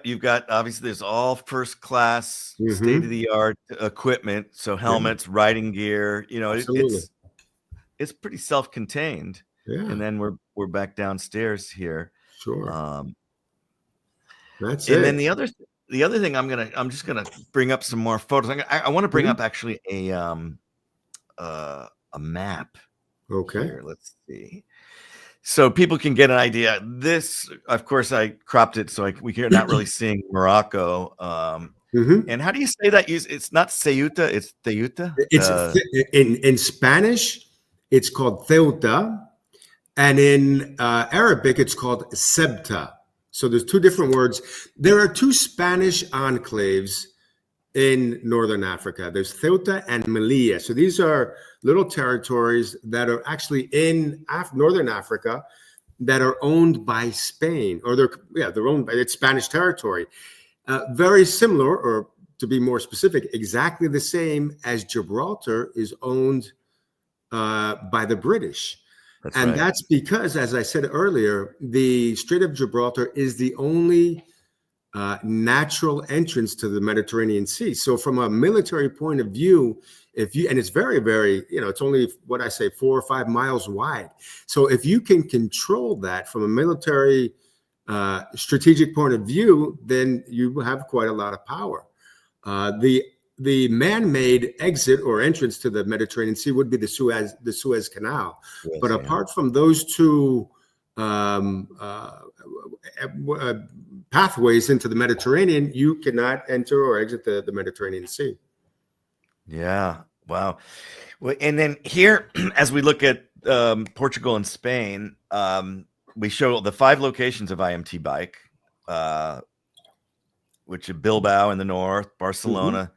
you've got, obviously there's all first class, state of the art equipment. So helmets, riding gear, it's pretty self-contained. Yeah. And then we're back downstairs here. Sure. That's it. And then the other thing I'm just gonna bring up some more photos. I want to bring up actually a map. Okay. Here, let's see. So people can get an idea. This, of course, I cropped it so we're not really seeing Morocco. And how do you say that? It's not Ceuta, it's Ceuta. It's in Spanish, it's called Ceuta, and in Arabic, it's called Ceuta. So there's two different words. There are 2 Spanish enclaves in Northern Africa. There's Ceuta and Melilla. So these are little territories that are actually in Northern Africa that are owned by Spain, or they're owned by, it's Spanish territory. Very similar, or to be more specific, exactly the same as Gibraltar is owned by the British. That's because, as I said earlier, the Strait of Gibraltar is the only natural entrance to the Mediterranean Sea. So from a military point of view, and it's very, very, it's only 4 or 5 miles wide. So if you can control that from a military strategic point of view, then you have quite a lot of power. The man-made exit or entrance to the Mediterranean Sea would be the Suez Canal. Yes, but yeah. apart from those two pathways into the Mediterranean, you cannot enter or exit the Mediterranean Sea. Yeah. Wow. Well, and then here, as we look at Portugal and Spain, we show the 5 locations of IMT Bike, which are Bilbao in the north, Barcelona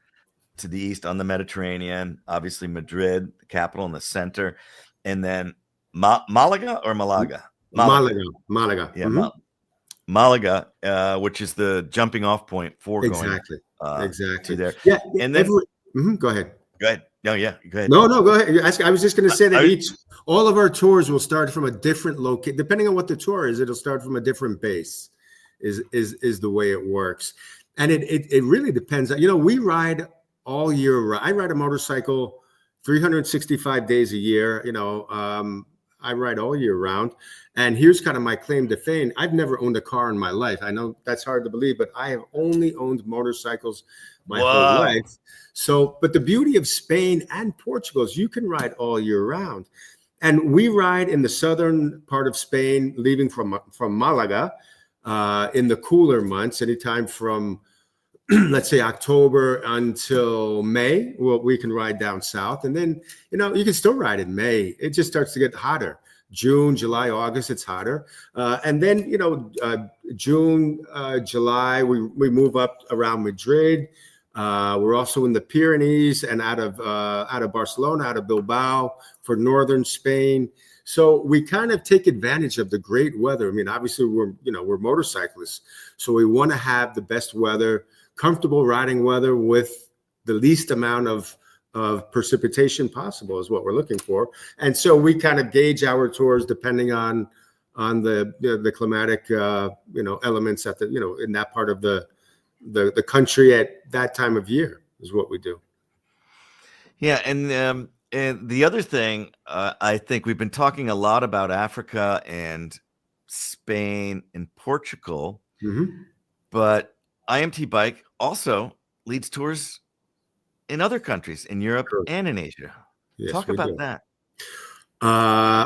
to the east on the Mediterranean, obviously Madrid, the capital, in the center, and then Malaga or Malaga? Malaga. Yeah, Malaga, which is the jumping off point for exactly. going to there. Yeah, and then go ahead. Go ahead. No, yeah, go ahead. No, go ahead. I was just going to say that all of our tours will start from a different location. Depending on what the tour is, it'll start from a different base. Is the way it works, and it really depends. We ride all year. I ride a motorcycle 365 days a year. I ride all year round. And here's kind of my claim to fame. I've never owned a car in my life. I know that's hard to believe, but I have only owned motorcycles my whole life. So, but the beauty of Spain and Portugal is you can ride all year round. And we ride in the southern part of Spain, leaving from Malaga in the cooler months, anytime from let's say October until May. Well, we can ride down south, and then you can still ride in May. It just starts to get hotter. June, July, August, it's hotter, and then June, July, we move up around Madrid. We're also in the Pyrenees and out of Barcelona, out of Bilbao for northern Spain. So we kind of take advantage of the great weather. I mean, obviously we're motorcyclists, so we want to have the best weather, comfortable riding weather with the least amount of precipitation possible is what we're looking for. And so we kind of gauge our tours depending on the climatic elements at in that part of the country at that time of year is what we do. Yeah, and the other thing, I think we've been talking a lot about Africa and Spain and Portugal, but IMT Bike also leads tours in other countries in Europe and in Asia. Yes, talk about that.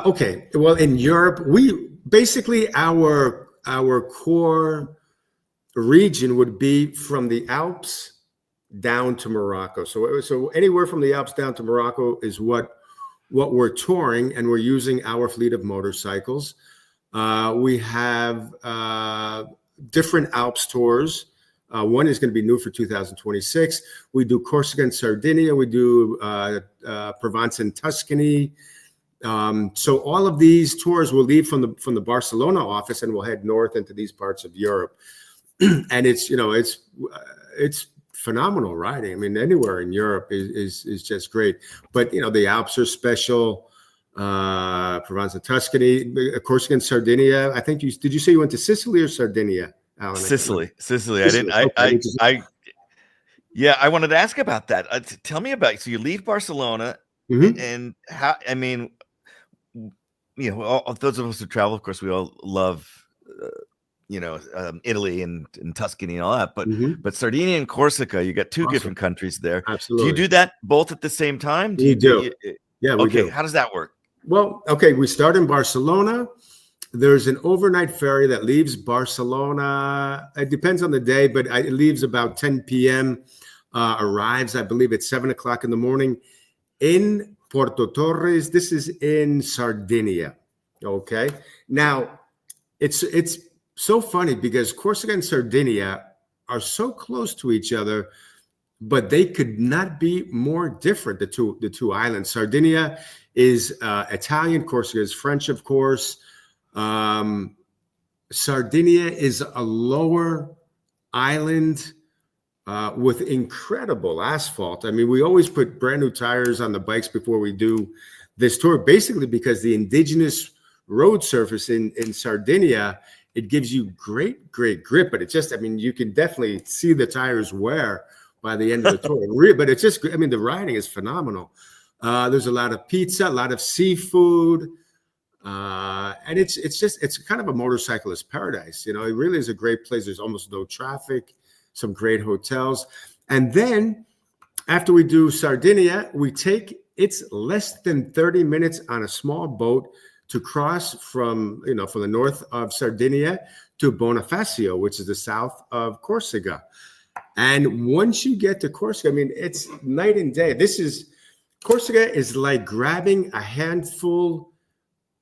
Okay. Well, in Europe, we basically our core region would be from the Alps down to Morocco. So anywhere from the Alps down to Morocco is what we're touring, and we're using our fleet of motorcycles. We have different Alps tours. One is going to be new for 2026. We do Corsica and Sardinia. We do Provence and Tuscany. So all of these tours will leave from the Barcelona office, and we'll head north into these parts of Europe. And it's phenomenal riding. I mean, anywhere in Europe is just great. But the Alps are special. Provence and Tuscany, Corsica and Sardinia. I think did you say you went to Sicily or Sardinia, Allan? Sicily. I wanted to ask about that. Tell me about. So you leave Barcelona, and how? I mean, those of us who travel, of course, we all love, Italy and Tuscany and all that. But Sardinia and Corsica, you got two different countries there. Absolutely. Do you do that both at the same time? We do. Yeah. We do. How does that work? Well, okay, we start in Barcelona. There's an overnight ferry that leaves Barcelona. It depends on the day, but it leaves about 10 p.m., arrives, I believe, at 7 o'clock in the morning in Porto Torres. This is in Sardinia. Okay. Now, it's so funny because Corsica and Sardinia are so close to each other, but they could not be more different, the two islands. Sardinia is Italian, Corsica is French, of course. Sardinia is a lower island with incredible asphalt. I mean, we always put brand new tires on the bikes before we do this tour, basically because the indigenous road surface in Sardinia, it gives you great grip, but it's just, I mean, you can definitely see the tires wear by the end of the tour. But it's just, I mean, the riding is phenomenal. There's a lot of pizza, a lot of seafood. And it's kind of a motorcyclist paradise. You know, it really is a great place. There's almost no traffic, some great hotels. And then after we do Sardinia, it's less than 30 minutes on a small boat to cross from the north of Sardinia to Bonifacio, which is the south of Corsica. And once you get to Corsica, I mean, it's night and day. Corsica is like grabbing a handful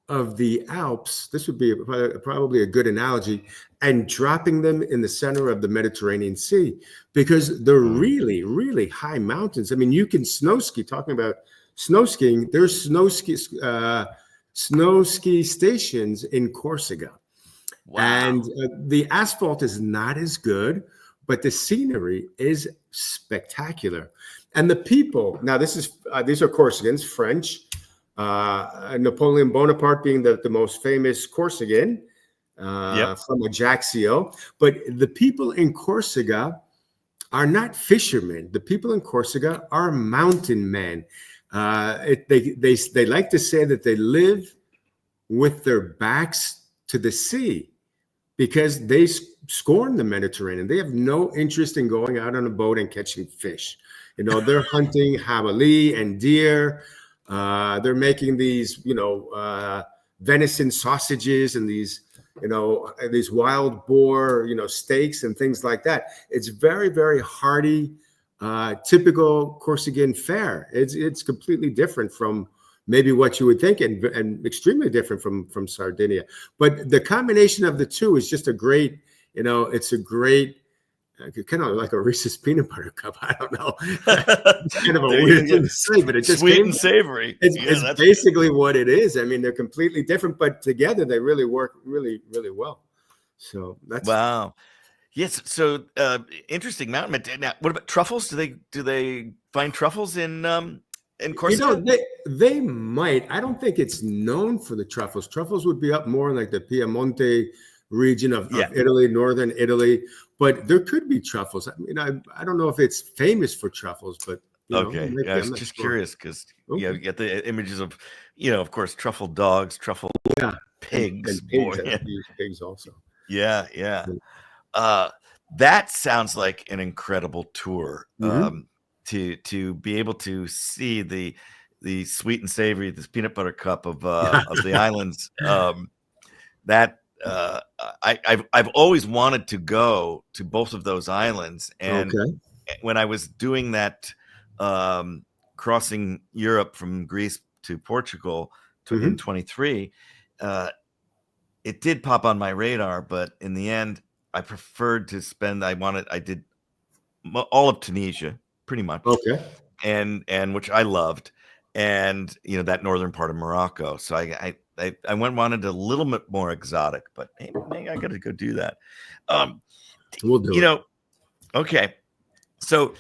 of the Alps. This would be probably a good analogy, and dropping them in the center of the Mediterranean Sea, because they're really, really high mountains. I mean, you can snow ski. Talking about snow skiing, there's snow ski stations in Corsica. Wow. And the asphalt is not as good, but the scenery is spectacular. And the people, now these are Corsicans, French, Napoleon Bonaparte being the most famous Corsican from Ajaccio. But the people in Corsica are not fishermen. The people in Corsica are mountain men. They like to say that they live with their backs to the sea, because they scorn the Mediterranean. They have no interest in going out on a boat and catching fish. You know, they're hunting jabalí and deer. They're making these, venison sausages and these wild boar, steaks and things like that. It's very, very hearty, typical Corsican fare. It's completely different from maybe what you would think, and extremely different from Sardinia. But the combination of the two is just a great, it's a great, kind of like a Reese's peanut butter cup. I don't know. It's kind of a weird thing to say, but it just sweet and savory. It's basically what it is. I mean, they're completely different, but together they really work really, really well. So that's wow. Yes. So interesting mountain. Now, what about truffles? Do they find truffles in Corsica? They might. I don't think it's known for the truffles. Truffles would be up more in like the Piemonte region of Italy, northern Italy. But there could be truffles. I mean, I don't know if it's famous for truffles, but okay. I was just curious because you get the images of, of course, truffle dogs, truffle pigs. And pigs also. Yeah. That sounds like an incredible tour. To be able to see the sweet and savory, this peanut butter cup of the islands. I've always wanted to go to both of those islands, and when I was doing that crossing Europe from Greece to Portugal in 23, it did pop on my radar, but in the end, I preferred to spend. I did all of Tunisia, pretty much, and which I loved, and that northern part of Morocco. So I wanted a little bit more exotic, but maybe I got to go do that. We'll do it. Okay. So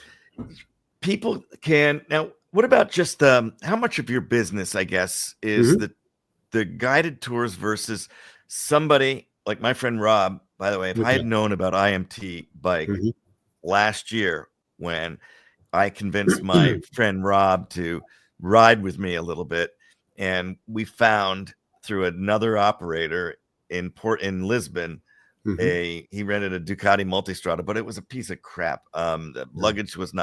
people can now. What about just how much of your business, I guess, is the guided tours versus somebody like my friend Rob? By the way, if I had known about IMT Bike last year when I convinced my friend Rob to ride with me a little bit, and we found through another operator in Lisbon, he rented a Ducati Multistrada, but it was a piece of crap. The luggage was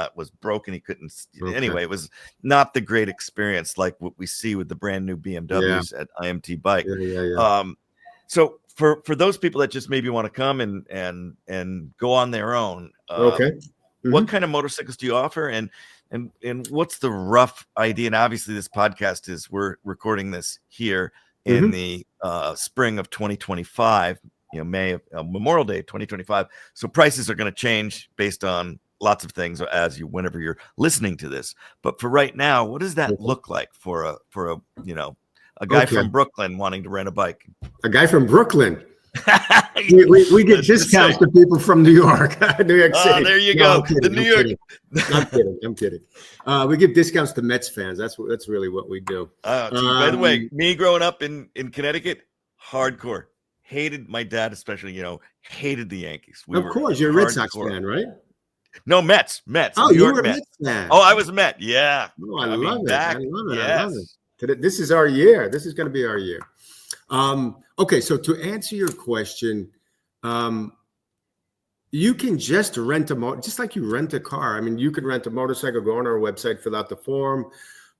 broken. He couldn't. Anyway, it was not the great experience like what we see with the brand new BMWs at IMT Bike. So for those people that just maybe want to come and go on their own, what kind of motorcycles do you offer, and what's the rough idea? And obviously, this podcast we're recording this here in the spring of 2025, May of Memorial Day 2025. So prices are going to change based on lots of things whenever you're listening to this. But for right now, what does that look like for a guy from Brooklyn wanting to rent a bike? A guy from Brooklyn. we get discounts to people from New York, New York City. There you go. The New York. I'm kidding. We give discounts to Mets fans. That's really what we do. By the way, me growing up in Connecticut, hardcore. Hated my dad, especially. Hated the Yankees. Of course, you're a Red Sox fan, right? No, Mets. Oh, New you York were a Mets. Mets fan. Oh, I was a Met. Yeah. Oh, I love it. Back, I love it. Yes. I love it. This is our year. This is going to be our year. Okay, so to answer your question, you can just rent just like you rent a car. I mean, you can rent a motorcycle, go on our website, fill out the form.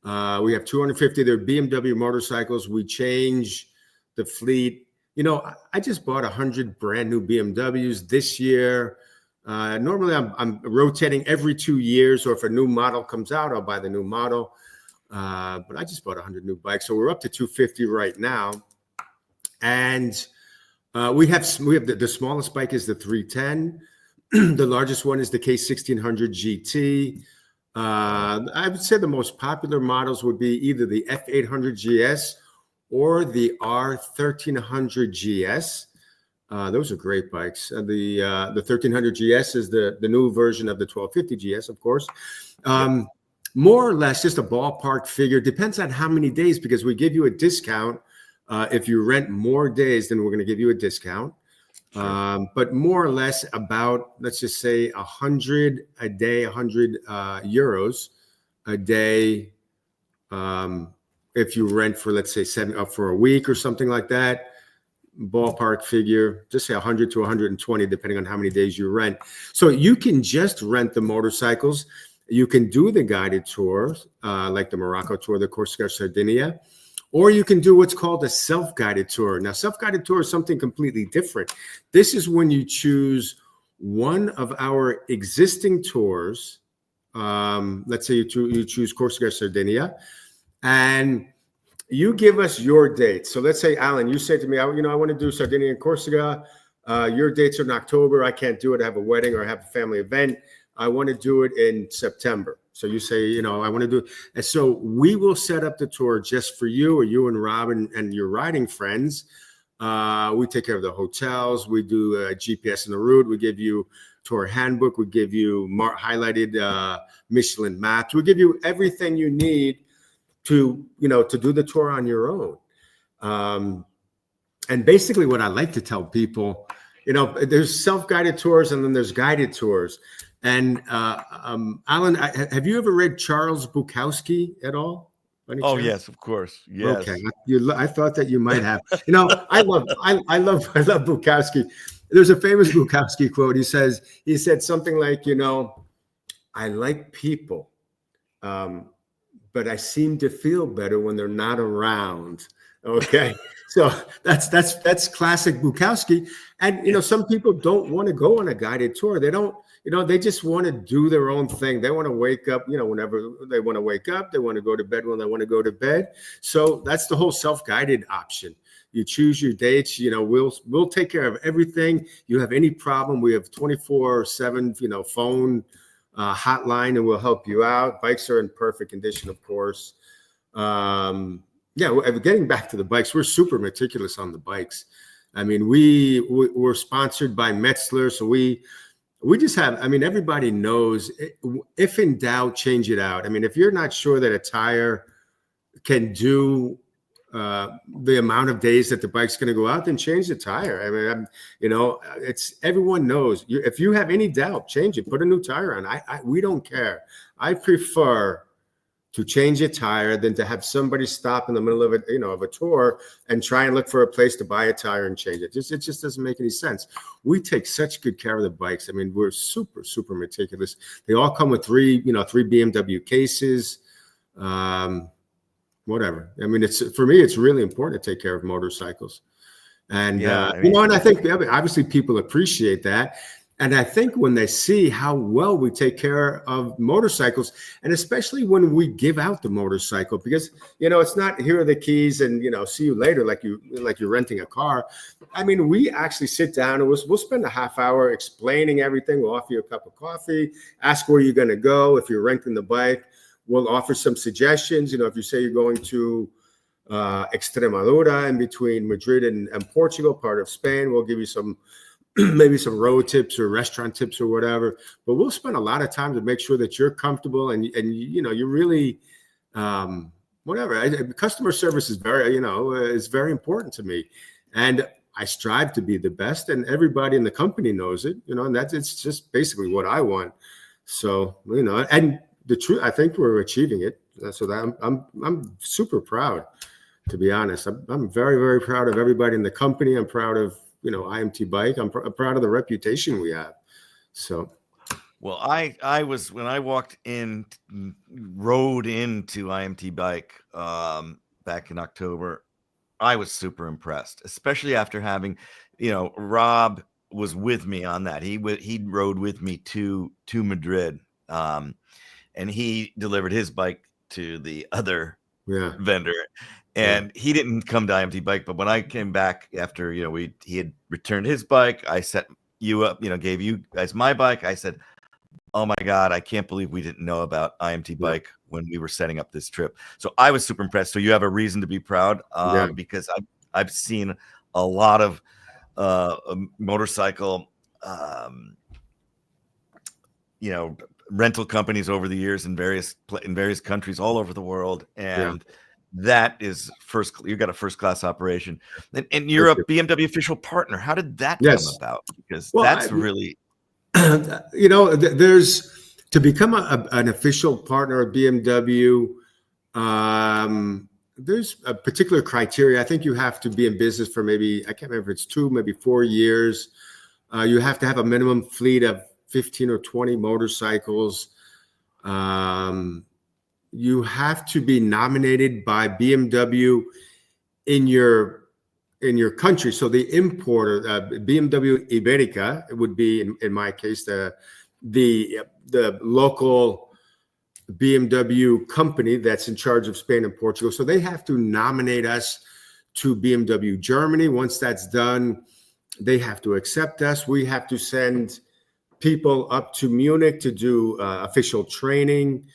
We have 250. They're BMW motorcycles. We change the fleet. You know, I just bought 100 brand new BMWs this year. Normally, I'm rotating every 2 years, or if a new model comes out, I'll buy the new model. But I just bought 100 new bikes, so we're up to 250 right now. And we have the smallest bike is the 310. The largest one is the K1600 GT. I would say the most popular models would be either the F800 GS or the R1300 GS. Those are great bikes. The 1300 GS is the new version of the 1250 GS, of course. More or less, just a ballpark figure. Depends on how many days, because we give you a discount. If you rent more days, then we're going to give you a discount. Sure. But more or less about, let's just say 100 a day, 100 euros a day. If you rent for, let's say, for a week or something like that, ballpark figure, just say 100 to 120, depending on how many days you rent. So you can just rent the motorcycles. You can do the guided tours, like the Morocco tour, the Corsica, Sardinia, or you can do what's called a self-guided tour. Now, self-guided tour is something completely different. This is when you choose one of our existing tours. Let's say you choose Corsica, Sardinia, and you give us your dates. So let's say, Allan, you say to me, I want to do Sardinia and Corsica. Your dates are in October. I can't do it. I have a wedding or I have a family event. I want to do it in September. So you say, I want to do it. And so we will set up the tour just for you, or you and Robin and your riding friends. We take care of the hotels. We do GPS in the route. We give you tour handbook. We give you highlighted Michelin maps. We give you everything you need to do the tour on your own. And basically what I like to tell people, there's self-guided tours and then there's guided tours. And Allan, have you ever read Charles Bukowski at all? Oh, yes, of course. Yes. Okay. I thought that you might have. I love Bukowski. There's a famous Bukowski quote. He said something like, I like people, but I seem to feel better when they're not around. Okay. So that's classic Bukowski. And, some people don't want to go on a guided tour. They don't, they just want to do their own thing. They want to wake up, whenever they want to wake up. They want to go to bed when they want to go to bed. So that's the whole self-guided option. You choose your dates. We'll take care of everything. You have any problem, we have 24/7, phone hotline, and we'll help you out. Bikes are in perfect condition, of course. Getting back to the bikes, we're super meticulous on the bikes. I mean, we're sponsored by Metzler, so we just have, everybody knows, if in doubt, change it out. If you're not sure that a tire can do the amount of days that the bike's going to go out, then change the tire. It's everyone knows. If you have any doubt, change it. Put a new tire on. We don't care. I prefer to change a tire than to have somebody stop in the middle of a tour and try and look for a place to buy a tire and change it. It just doesn't make any sense. We take such good care of the bikes. We're super, super meticulous. They all come with three BMW cases, whatever. For me, it's really important to take care of motorcycles. And, and I think obviously people appreciate that. And I think when they see how well we take care of motorcycles, and especially when we give out the motorcycle, because, it's not here are the keys and, see you later, like you're renting a car. We actually sit down and we'll spend a half hour explaining everything. We'll offer you a cup of coffee, ask where you're going to go. If you're renting the bike, we'll offer some suggestions. If you say you're going to Extremadura, in between Madrid and Portugal, part of Spain, we'll give you maybe some road tips or restaurant tips or whatever. But we'll spend a lot of time to make sure that you're comfortable and you're really whatever. Customer service is very important to me, and I strive to be the best, and everybody in the company knows it. And it's just basically what I want. So and the truth, I think we're achieving it. So that I'm super proud. to be honest. I'm very, very proud of everybody in the company. I'm proud of, IMT Bike. I'm proud of the reputation we have. So. Well, I was, when I rode into IMT Bike back in October, I was super impressed, especially after having, Rob was with me on that. He rode with me to Madrid, and he delivered his bike to the other vendor, and he didn't come to IMT Bike. But when I came back after, he had returned his bike, I set you up, gave you guys my bike. I said, oh my God, I can't believe we didn't know about IMT Bike when we were setting up this trip. So I was super impressed. So you have a reason to be proud, because I've seen a lot of motorcycle, rental companies over the years in various countries all over the world, and that is you got a first class operation, and you're a BMW official partner. How did that come about? Because that's really. There's to become an official partner of BMW. There's a particular criteria. I think you have to be in business for maybe, I can't remember if it's 2, maybe 4 years. You have to have a minimum fleet of 15 or 20 motorcycles. You have to be nominated by BMW in your country. So the importer, BMW Iberica, it would be in my case the local BMW company that's in charge of Spain and Portugal. So they have to nominate us to BMW Germany. Once that's done, they have to accept us. We have to send people up to Munich to do official training,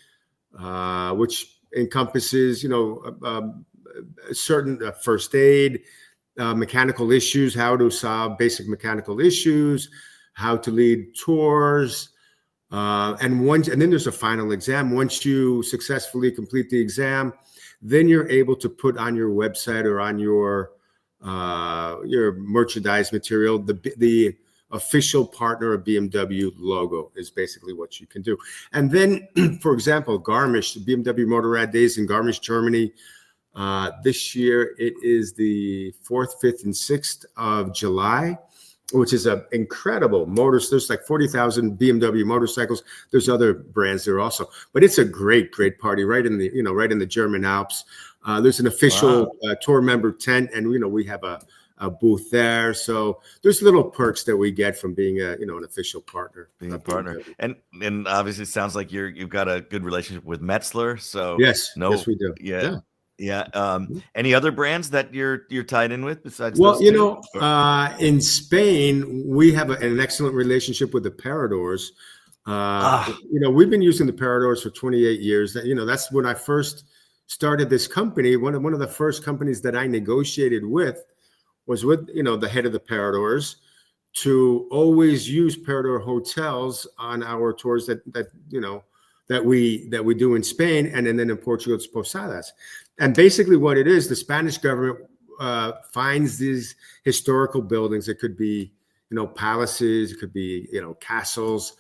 which encompasses, certain first aid, mechanical issues, how to solve basic mechanical issues, how to lead tours, and then there's a final exam. Once you successfully complete the exam, then you're able to put on your website or on your merchandise material the official partner of BMW logo is basically what you can do. And then, for example, Garmisch, the BMW Motorrad Days in Garmisch, Germany. This year, it is the 4th, 5th, and 6th of July, which is an incredible motors. There's like 40,000 BMW motorcycles. There's other brands there also, but it's a great, great party right in the German Alps. There's an official tour member tent, and we have a booth there. So there's little perks that we get from being an official partner. Being a partner, and obviously it sounds like you've got a good relationship with Metzler. So yes, we do. Yeah. Any other brands that you're tied in with besides? Well, in Spain, we have an excellent relationship with the Paradors. We've been using the Paradors for 28 years. That's when I first started this company. One of the first companies that I negotiated with was with, the head of the Paradors to always use Parador hotels on our tours that we do in Spain, and then in Portugal it's Posadas. And basically what it is, the Spanish government finds these historical buildings. It could be, palaces, it could be, castles,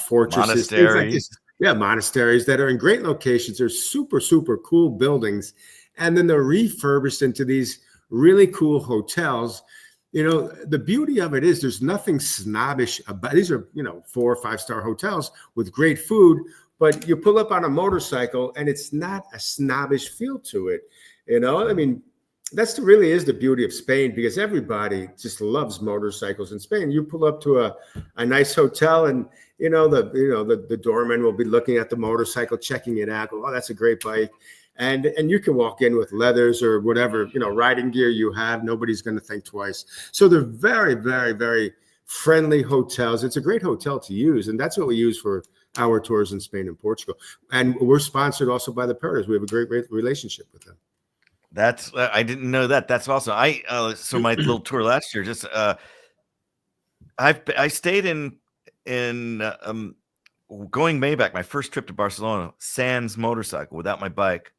fortresses, monasteries. Monasteries that are in great locations. They're super, super cool buildings. And then they're refurbished into these really cool hotels. The beauty of it is there's nothing snobbish about these. Are 4 or 5 star hotels with great food, but you pull up on a motorcycle and it's not a snobbish feel to it. I mean, really is the beauty of Spain, because everybody just loves motorcycles in Spain. You pull up to a nice hotel, and the doorman will be looking at the motorcycle, checking it out. Oh, that's a great bike. And you can walk in with leathers or whatever, riding gear you have. Nobody's going to think twice. So they're very, very, very friendly hotels. It's a great hotel to use. And that's what we use for our tours in Spain and Portugal. And we're sponsored also by the Paradors. We have a great relationship with them. That's, I didn't know that. That's awesome. So my little tour last year, just, I stayed in going way back, my first trip to Barcelona, sans motorcycle, without my bike.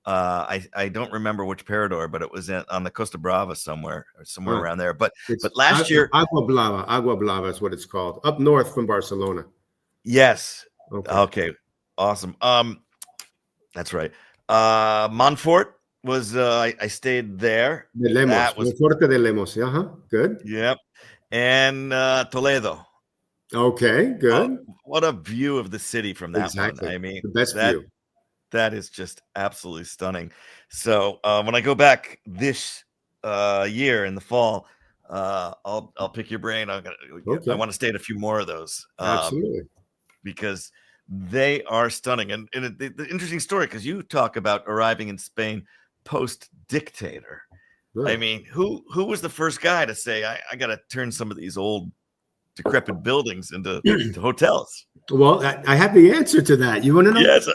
I don't remember which Parador, but it was on the Costa Brava somewhere around there. But last year, Agua Blava is what it's called, up north from Barcelona. Yes. Okay. Awesome. That's right. Montfort. I stayed there. De Lemos, That was Fuerte de Lemos. Good. yep. And Toledo. Okay, Oh, good. what a view of the city from that one. Exactly. I mean, The best that view. that is just absolutely stunning. So when I go back this year in the fall, I'll pick your brain. I Okay. want to stay at a few more of those Absolutely. because they are stunning. And the interesting story, because you talk about arriving in Spain post dictator. I Right. mean, who was the first guy to say I got to turn some of these old decrepit buildings into hotels? Well, I have the answer to that. You want to know? Yes.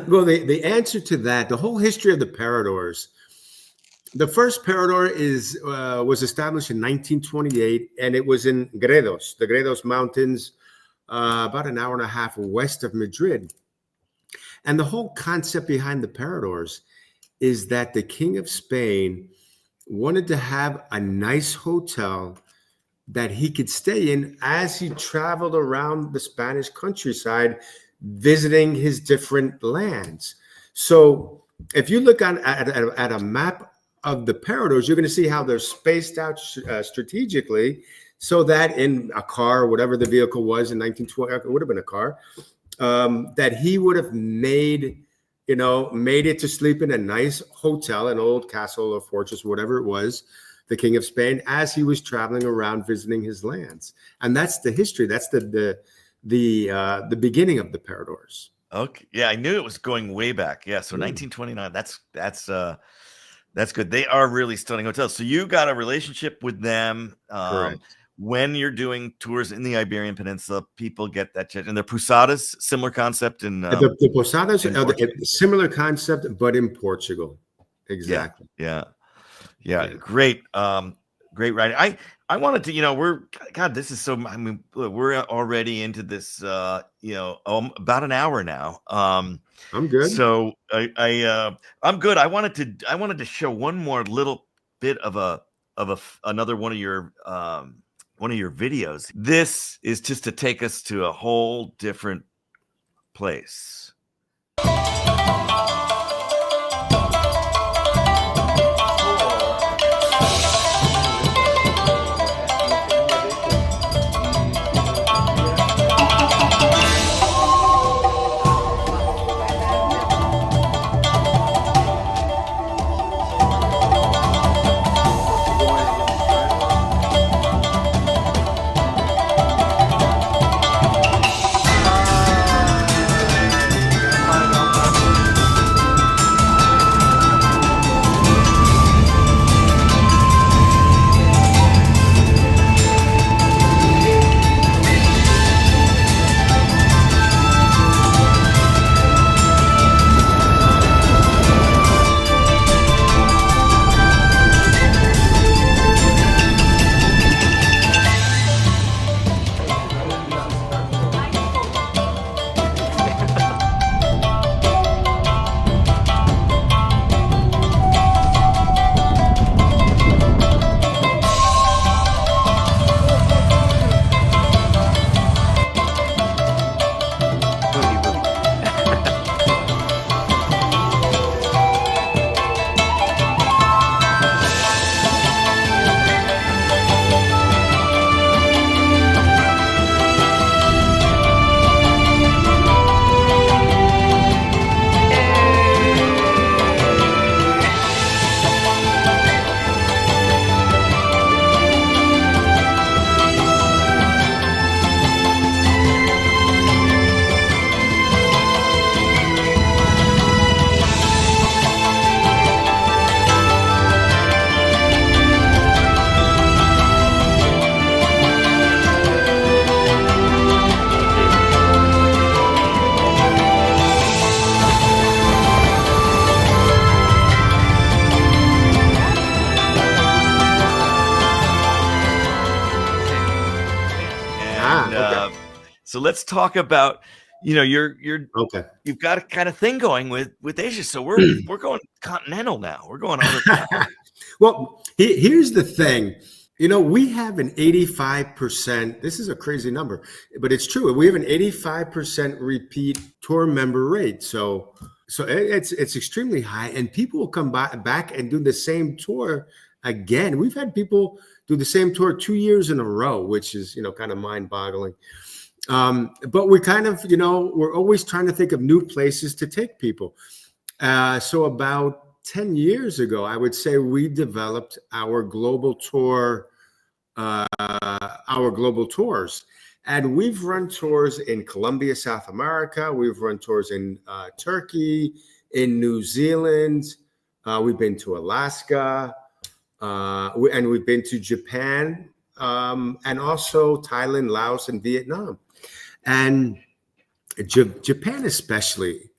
Well, the answer to that, the whole history of the Paradors. The first Parador was established in 1928, and it was in Gredos, the Gredos Mountains, about an hour and a half west of Madrid. And the whole concept behind the Paradors is that the King of Spain wanted to have a nice hotel that he could stay in as he traveled around the Spanish countryside, visiting his different lands. So if you look at a map of the Paradors, you're going to see how they're spaced out strategically, so that in a car, whatever the vehicle was in 1920, it would have been a car, that he would have made it to sleep in a nice hotel, an old castle or fortress, whatever it was, the King of Spain, as he was traveling around visiting his lands. And that's the history. That's the beginning of the Paradors. Okay. Yeah, I knew it was going way back. Yeah. So 1929. That's good. They are really stunning hotels. So you got a relationship with them. Correct. When you're doing tours in the Iberian Peninsula, people get that. And the Posadas, similar concept in The Posadas in are Portugal. a similar concept, but in Portugal. Exactly. Yeah. Yeah. Great. Great writing. I wanted to, God, this is so, I mean, we're already into this, about an hour now. I'm good. So I'm good. I wanted to show one more little bit of another one of your videos. This is just to take us to a whole different place. Okay. So let's talk about, you've Okay. got a kind of thing going with Asia. So we're going continental now. We're going other continents. Well, here's the thing. We have an 85%. This is a crazy number, but it's true. We have an 85% repeat tour member rate. So So it's extremely high, and people will come back and do the same tour again. We've had people do the same tour 2 years in a row, which is, kind of mind-boggling. But we kind of, we're always trying to think of new places to take people. So about 10 years ago, I would say we developed our global tours. And we've run tours in Colombia, South America. We've run tours in Turkey, in New Zealand. We've been to Alaska, and we've been to Japan, and also Thailand, Laos, and Vietnam. And Japan especially,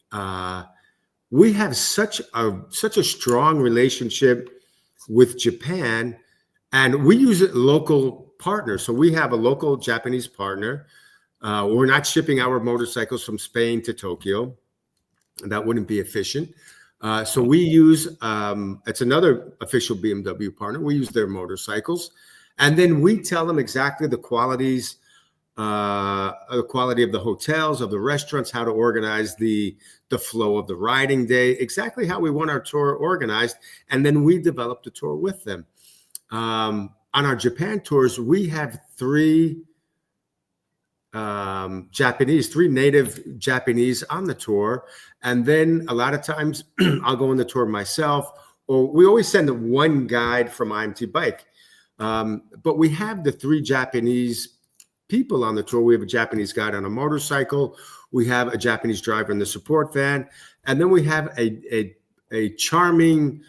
we have such a strong relationship with Japan, and we use local partners. So we have a local Japanese partner. We're not shipping our motorcycles from Spain to Tokyo. That wouldn't be efficient. So we use, it's another official BMW partner. We use their motorcycles. And then we tell them exactly the qualities, the quality of the hotels, of the restaurants, how to organize the flow of the riding day, exactly how we want our tour organized. And then we develop the tour with them. On our Japan tours, we have three native Japanese on the tour. And then a lot of times I'll go on the tour myself, or we always send one guide from IMT Bike. But we have the three Japanese people on the tour. We have a Japanese guide on a motorcycle. We have a Japanese driver in the support van. And then we have a charming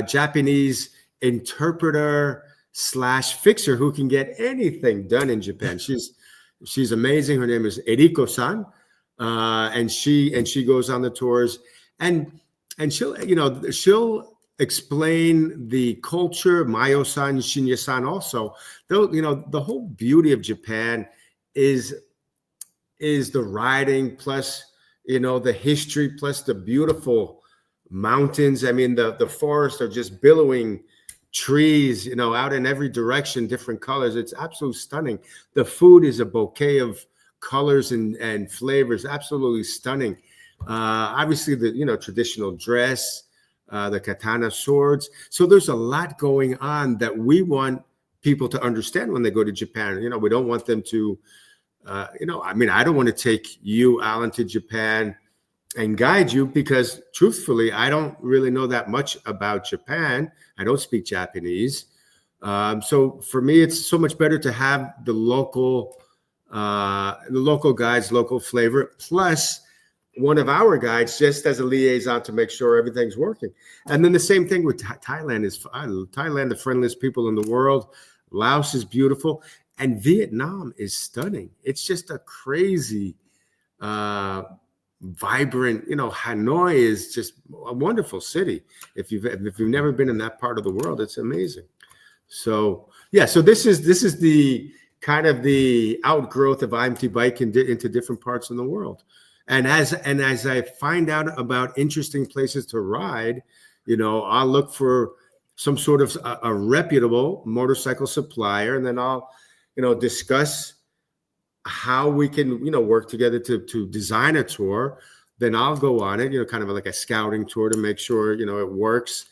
Japanese interpreter / fixer who can get anything done in Japan. She's amazing. Her name is Eriko-san, and she goes on the tours, and she'll explain the culture. Mayo-san, Shinya-san also. Though the whole beauty of Japan is the riding plus the history plus the beautiful mountains. I mean the forests are just billowing trees, out in every direction, different colors. It's absolutely stunning. The food is a bouquet of colors and flavors, absolutely stunning. Obviously the traditional dress, the katana swords. So there's a lot going on that we want people to understand when they go to Japan. We don't want them to, I don't want to take you, Allan, to Japan and guide you, because truthfully, I don't really know that much about Japan. I don't speak Japanese. So for me, it's so much better to have the local guides, local flavor, plus one of our guides just as a liaison to make sure everything's working. And then the same thing with Thailand. Thailand, the friendliest people in the world. Laos is beautiful. And Vietnam is stunning. It's just a crazy, vibrant, Hanoi is just a wonderful city. If you've never been in that part of the world, it's amazing. So yeah, so this is the kind of the outgrowth of IMT Bike into different parts of the world. And as I find out about interesting places to ride, I'll look for some sort of a reputable motorcycle supplier, and then I'll discuss how we can, work together to design a tour. Then I'll go on it, kind of like a scouting tour to make sure, it works.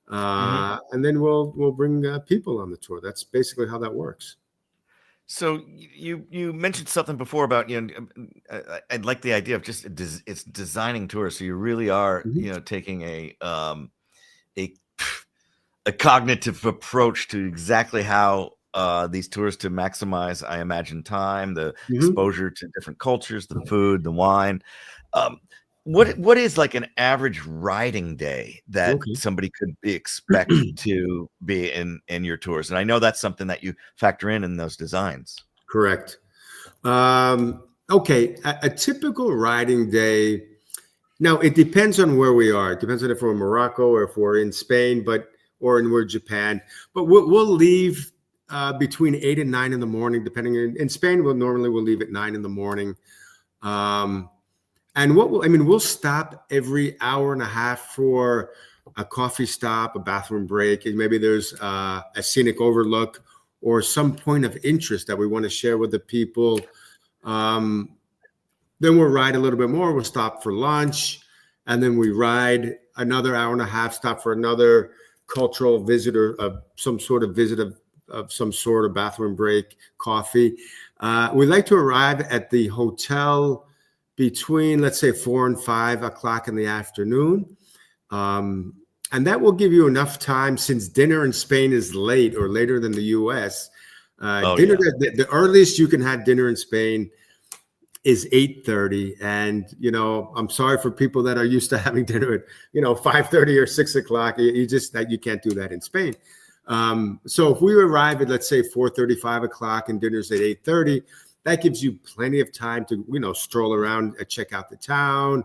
And then we'll bring people on the tour. That's basically how that works. So you mentioned something before about, I'd like the idea of just it's designing tours. So you really are, taking a cognitive approach to exactly how these tours to maximize, I imagine, time, the exposure to different cultures, the food, the wine. What is like an average riding day that somebody could expect to be in your tours? And I know that's something that you factor in those designs. Correct. Okay, a typical riding day. Now it depends on where we are. It depends on if we're in Morocco or if we're in Spain, or we're in Japan. But we'll leave between 8 and 9 in the morning, depending. In Spain, we'll leave at 9 in the morning. And we'll stop every hour and a half for a coffee stop, a bathroom break, and maybe there's a scenic overlook or some point of interest that we want to share with the people. Then we'll ride a little bit more. We'll stop for lunch, and then we ride another hour and a half, stop for another cultural visitor of some sort of some sort of bathroom break, coffee. We like to arrive at the hotel between, let's say, 4 and 5 o'clock in the afternoon. And that will give you enough time, since dinner in Spain is late or later than the US. Dinner, yeah. The earliest you can have dinner in Spain is 8:30. And, I'm sorry for people that are used to having dinner at, 5:30 or 6 o'clock. You can't do that in Spain. So if we arrive at, let's say, 4:30, 5 o'clock, and dinner's at 8:30, that gives you plenty of time to, stroll around, check out the town,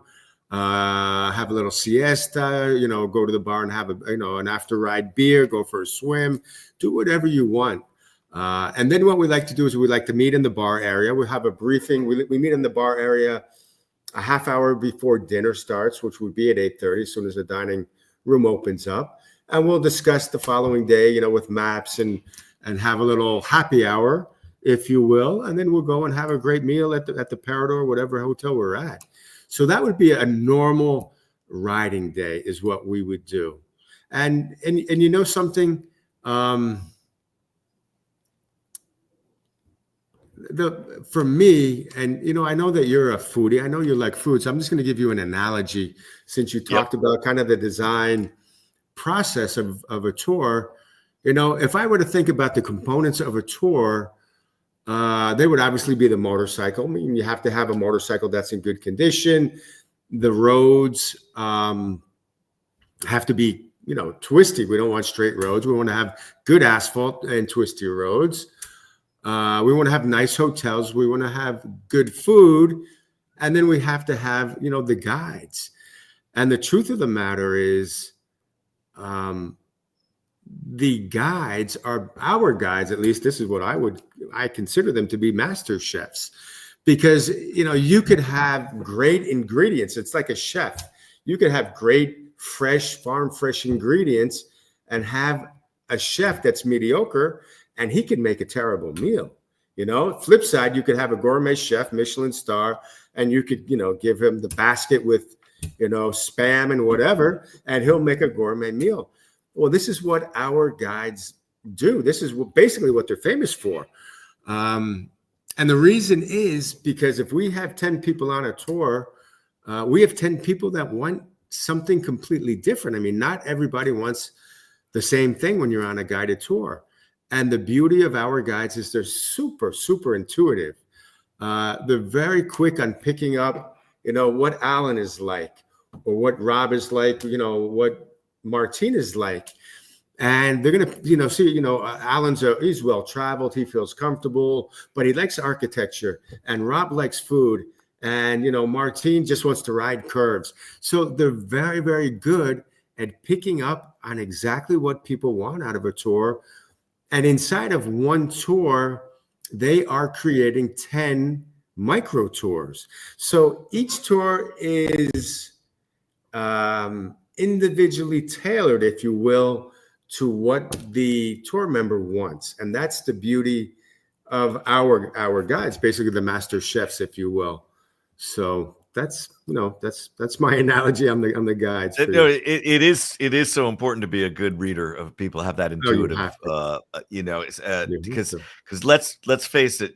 have a little siesta, go to the bar and have an after ride beer, go for a swim, do whatever you want. And then what we like to do is we like to meet in the bar area. We have a briefing. We meet in the bar area a half hour before dinner starts, which would be at 8:30, as soon as the dining room opens up. And we'll discuss the following day, with maps and have a little happy hour, if you will. And then we'll go and have a great meal at the Parador, whatever hotel we're at. So that would be a normal riding day, is what we would do. And something, for me, and I know that you're a foodie, I know you like food, so I'm just going to give you an analogy, since you talked about kind of the design process of a tour. If I were to think about the components of a tour, they would obviously be the motorcycle. I mean, you have to have a motorcycle that's in good condition. The roads have to be, twisty. We don't want straight roads. We want to have good asphalt and twisty roads. We want to have nice hotels. We want to have good food. And then we have to have, the guides. And the truth of the matter is, the guides are our guides. At least this is what I consider them to be, master chefs, because, you could have great ingredients. It's like a chef. You could have great, farm fresh ingredients and have a chef that's mediocre, and he can make a terrible meal. Flip side, you could have a gourmet chef, Michelin star, and you could, give him the basket with, spam and whatever, and he'll make a gourmet meal. Well, this is what our guides do. This is basically what they're famous for. And the reason is because if we have 10 people on a tour, we have 10 people that want something completely different. I mean, not everybody wants the same thing when you're on a guided tour. And the beauty of our guides is they're super, super intuitive. They're very quick on picking up, what Allan is like, or what Rob is like, what Martin is like. And they're going to, see, Allan's he's well-traveled. He feels comfortable, but he likes architecture. And Rob likes food. And, Martin just wants to ride curves. So they're very, very good at picking up on exactly what people want out of a tour. And inside of one tour, they are creating 10 micro tours. So each tour is individually tailored, if you will, to what the tour member wants. And that's the beauty of our guides, basically the master chefs, if you will. So that's my analogy on the guides. No, it is so important to be a good reader of people, have that intuitive, because let's face it,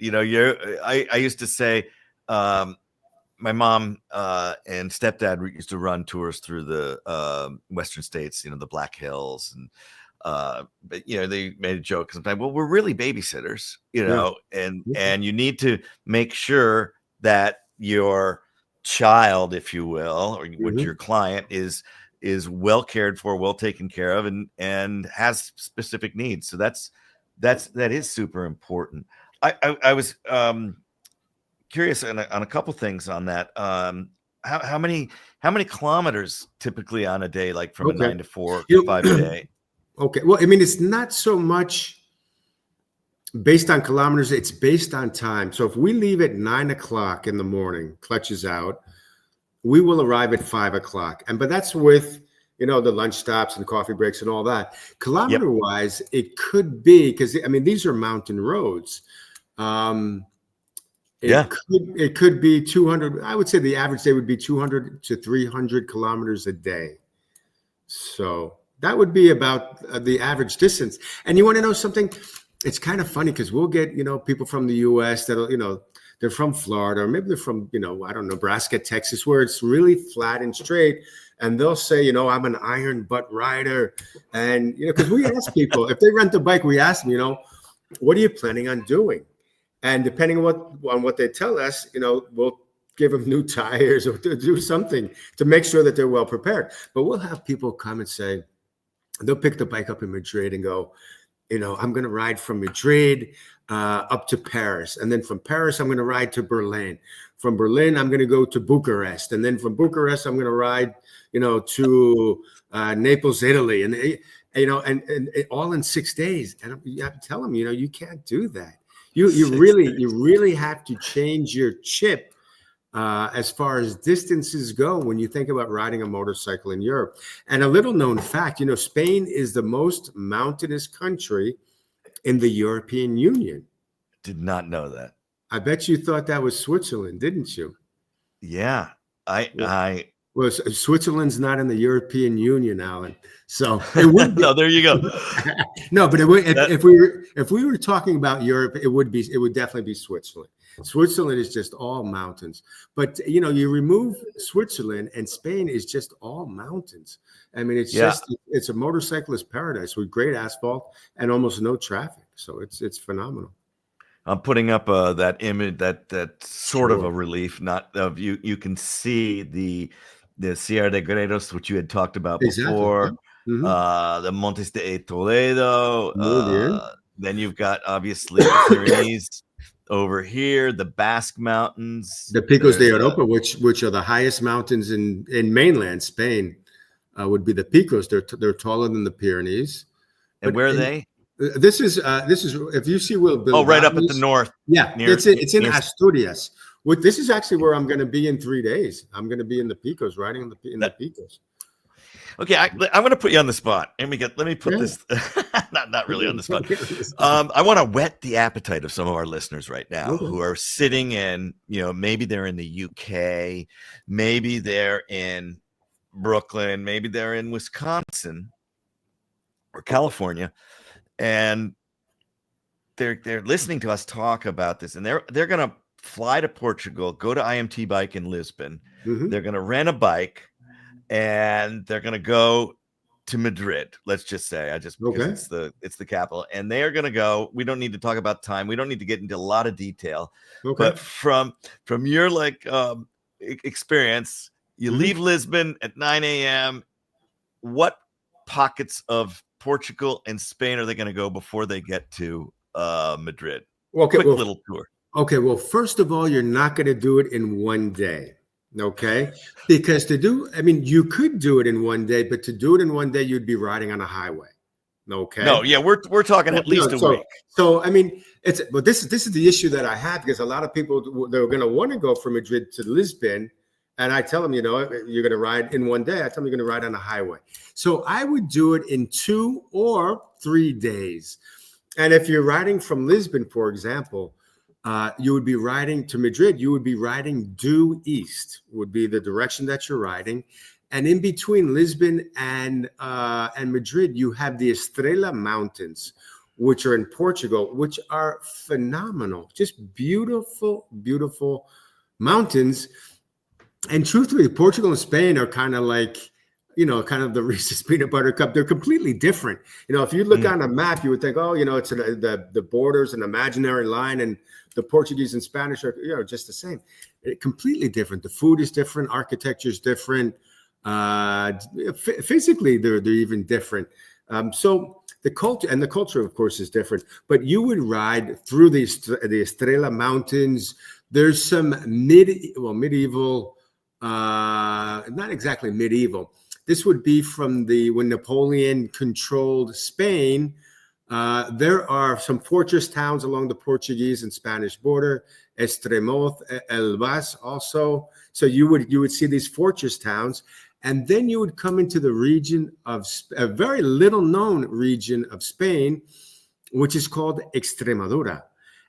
I used to say, my mom and stepdad used to run tours through the Western states, the Black Hills, and but they made a joke sometimes. Well, we're really babysitters, and you need to make sure that your child, if you will, or your client is well cared for, well taken care of, and has specific needs. So that is super important. I was curious on a couple things on that. How many kilometers typically on a day, like from a 9 to 4 to 5 a day? Okay. Well, I mean, it's not so much based on kilometers, it's based on time. So if we leave at 9 o'clock in the morning, clutch is out, we will arrive at 5 o'clock. But that's with, the lunch stops and coffee breaks and all that. Kilometer wise, it could be, because these are mountain roads. Yeah. It could be 200. I would say the average day would be 200 to 300 kilometers a day. So that would be about the average distance. And you want to know something? It's kind of funny because we'll get, people from the US that'll, they're from Florida, or maybe they're from, I don't know, Nebraska, Texas, where it's really flat and straight. And they'll say, I'm an iron butt rider. And, because we ask people, if they rent a bike, we ask them, what are you planning on doing? And depending on what they tell us, we'll give them new tires or to do something to make sure that they're well prepared. But we'll have people come and say, they'll pick the bike up in Madrid and go, I'm going to ride from Madrid up to Paris. And then from Paris, I'm going to ride to Berlin. From Berlin, I'm going to go to Bucharest. And then from Bucharest, I'm going to ride, to Naples, Italy. And, and all in 6 days. And you have to tell them, you can't do that. You really have to change your chip as far as distances go when you think about riding a motorcycle in Europe. And a little known fact, Spain is the most mountainous country in the European Union. Did not know that. I bet you thought that was Switzerland, didn't you? Yeah. Well, Switzerland's not in the European Union, Allan. So it would be, no, there you go. No, but if we were talking about Europe, it would definitely be Switzerland. Switzerland is just all mountains. But you remove Switzerland and Spain is just all mountains. I mean, it's a motorcyclist paradise with great asphalt and almost no traffic. So it's phenomenal. I'm putting up that image, that sort of a relief, not of you. You can see the Sierra de Gredos, which you had talked about before, the Montes de Toledo. Then you've got obviously the Pyrenees over here, the Basque Mountains, the Picos de Europa, which are the highest mountains in mainland Spain, would be the Picos. They're taller than the Pyrenees. And where are they? This is if you see Will Bill. Oh, right up at the north. Yeah, it's in Asturias. This is actually where I'm going to be in 3 days. I'm going to be in the Picos, riding in the Picos. Okay, I'm going to put you on the spot. Let me put this. not really on the spot. I want to whet the appetite of some of our listeners right now who are sitting in. Maybe they're in the UK, maybe they're in Brooklyn, maybe they're in Wisconsin or California, and they're listening to us talk about this, and they're going to fly to Portugal, go to IMT Bike in Lisbon. They're going to rent a bike, and they're going to go to Madrid. Let's just say, because it's the capital, and they are going to go. We don't need to talk about time. We don't need to get into a lot of detail. But from your experience, you leave Lisbon at 9 a.m. What pockets of Portugal and Spain are they going to go before they get to Madrid? Quick little tour. Okay, well, first of all, you're not going to do it in 1 day, okay? Because you could do it in 1 day, but to do it in 1 day, you'd be riding on a highway, okay? No, yeah, we're talking at least a week. So, this is the issue that I have, because a lot of people, they're going to want to go from Madrid to Lisbon, and I tell them, you're going to ride in 1 day. I tell them you're going to ride on a highway. So I would do it in 2 or 3 days. And if you're riding from Lisbon, for example, you would be riding to Madrid. You would be riding due east, would be the direction that you're riding. And in between Lisbon and Madrid, you have the Estrela Mountains, which are in Portugal, which are phenomenal, just beautiful, beautiful mountains. And truthfully, Portugal and Spain are kind of like, kind of the Reese's peanut butter cup. They're completely different. If you look on a map, you would think, it's the borders, an imaginary line, and the Portuguese and Spanish are, just the same. Completely different. The food is different. Architecture is different. Physically, they're even different. So the culture, of course, is different. But you would ride through the Estrela Mountains. There's some medieval. Not exactly medieval. This would be from when Napoleon controlled Spain. There are some fortress towns along the Portuguese and Spanish border, Estremoz, Elvas also. So you would see these fortress towns, and then you would come into the region of a very little known region of Spain, which is called Extremadura.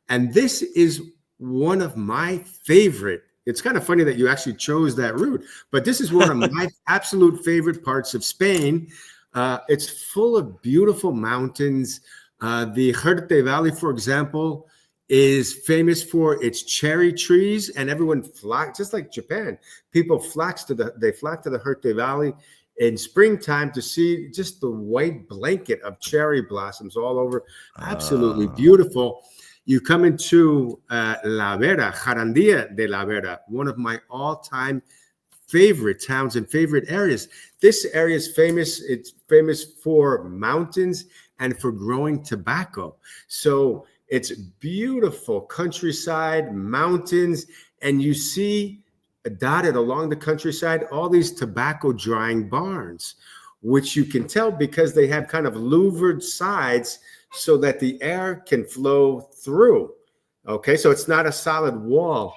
And this is one of my favorite. It's kind of funny that you actually chose that route, but this is one of my absolute favorite parts of Spain. It's full of beautiful mountains. The Jerte Valley, for example, is famous for its cherry trees, and everyone flocks, just like Japan. People flock to the Jerte Valley in springtime to see just the white blanket of cherry blossoms all over. Absolutely beautiful. You come into La Vera, Jarandilla de La Vera, one of my all-time favorite towns and favorite areas. This area is famous. It's famous for mountains and for growing tobacco. So it's beautiful countryside, mountains, and you see dotted along the countryside all these tobacco drying barns, which you can tell because they have kind of louvered sides so that the air can flow through. Okay, so it's not a solid wall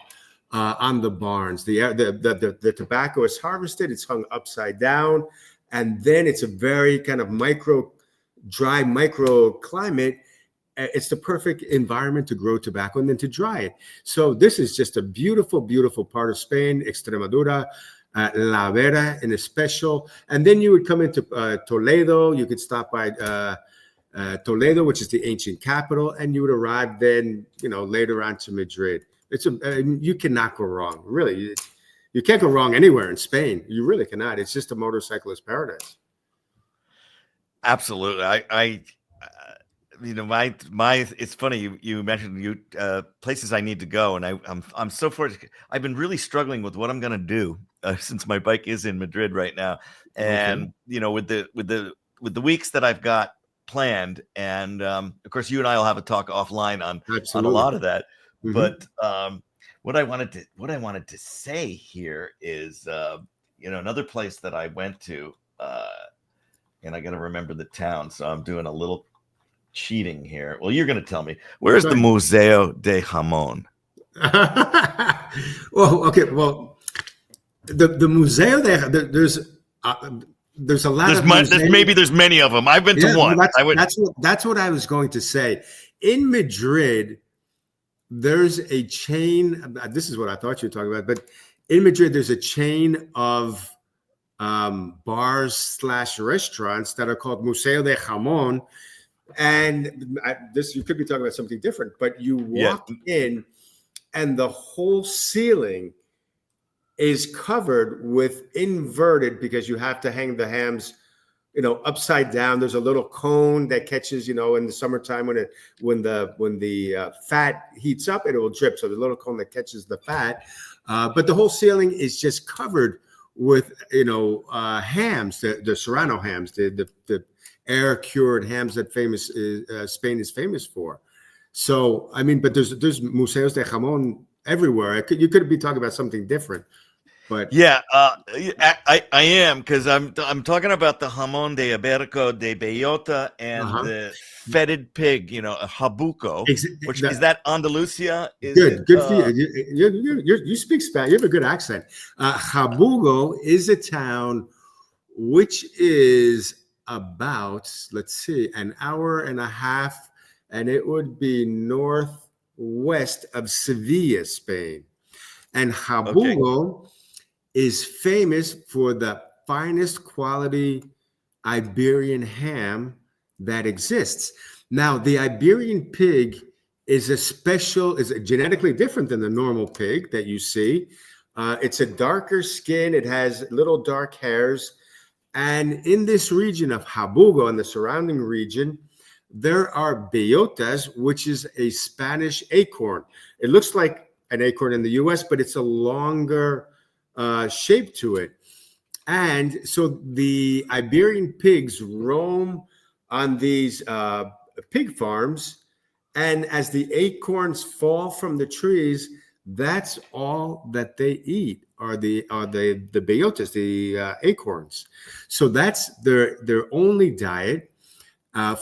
on the barns. The tobacco is harvested, it's hung upside down, and then it's a very kind of dry microclimate. It's the perfect environment to grow tobacco and then to dry it. So this is just a beautiful, beautiful part of Spain, Extremadura, La Vera in a special. And then you would come into Toledo. You could stop by Toledo, which is the ancient capital, and you would arrive then, later on to Madrid. You cannot go wrong, really. You can't go wrong anywhere in Spain. You really cannot. It's just a motorcyclist paradise. Absolutely. It's funny you mentioned places I need to go, and I'm so fortunate. I've been really struggling with what I'm going to do since my bike is in Madrid right now, and with the weeks that I've got planned, and of course you and I will have a talk offline on a lot of that. Mm-hmm. But what I wanted to say here is another place that I went to, and I got to remember the town, so I'm doing a little cheating here. Well, you're going to tell me, where's the Museo de Jamón? Well, okay. Well, the Museo there's a lot of there's many of them. I've been to one. That's what I was going to say. In Madrid, there's a chain. This is what I thought you were talking about, but in Madrid, there's a chain of bars / restaurants that are called Museo de Jamón. And you could be talking about something different, but you walk in and the whole ceiling is covered with inverted, because you have to hang the hams, upside down. There's a little cone that catches, in the summertime when the fat heats up, it will drip. So the little cone that catches the fat, but the whole ceiling is just covered with, hams, the Serrano hams, the air cured hams that Spain is famous for. So, but there's Museos de Jamón everywhere. You could be talking about something different. But yeah, I am, because I'm talking about the jamón de Iberico de Bellota and the fetid pig, jabuco, which is that Andalusia. Good for you. You speak Spanish. You have a good accent. Jabugo is a town which is about, an hour and a half, and it would be northwest of Sevilla, Spain. And Jabugo is famous for the finest quality Iberian ham that exists. Now, the Iberian pig is genetically different than the normal pig that you see. It's a darker skin. It has little dark hairs. And in this region of Jabugo and the surrounding region, there are bellotas, which is a Spanish acorn. It looks like an acorn in the US, but it's a longer shape to it. And so the Iberian pigs roam on these pig farms, and as the acorns fall from the trees, that's all that they eat are the bellotas, the acorns. So that's their only diet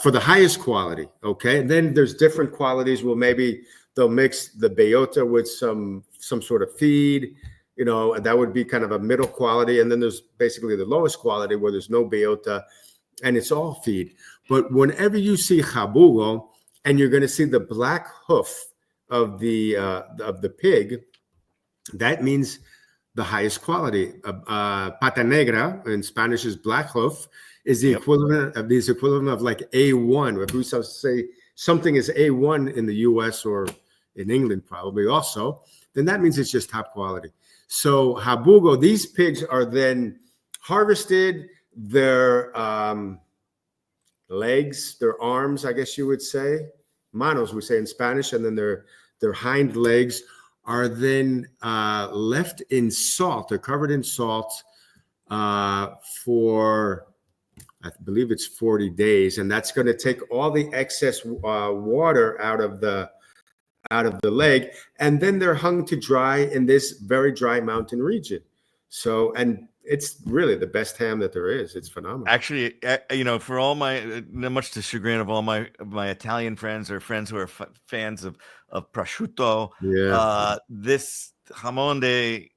for the highest quality. Okay, and then there's different qualities. Well, maybe they'll mix the bellota with some sort of feed. That would be kind of a middle quality. And then there's basically the lowest quality where there's no bellota and it's all feed. But whenever you see jabugo, and you're going to see the black hoof of the pig, that means the highest quality. Pata negra in Spanish is black hoof, is the equivalent of like A1. If we say something is A1 in the US or in England, probably also, then that means it's just top quality. So Habugo, these pigs are then harvested, their legs, their arms, I guess you would say, manos we say in Spanish, and then their hind legs are then left in salt. They're covered in salt for, I believe it's 40 days, and that's going to take all the excess water out of the leg, and then they're hung to dry in this very dry mountain region. So, and it's really the best ham that there is. It's phenomenal. Actually, you know, for all my, much to chagrin of all my Italian friends or friends who are fans of prosciutto, this jamon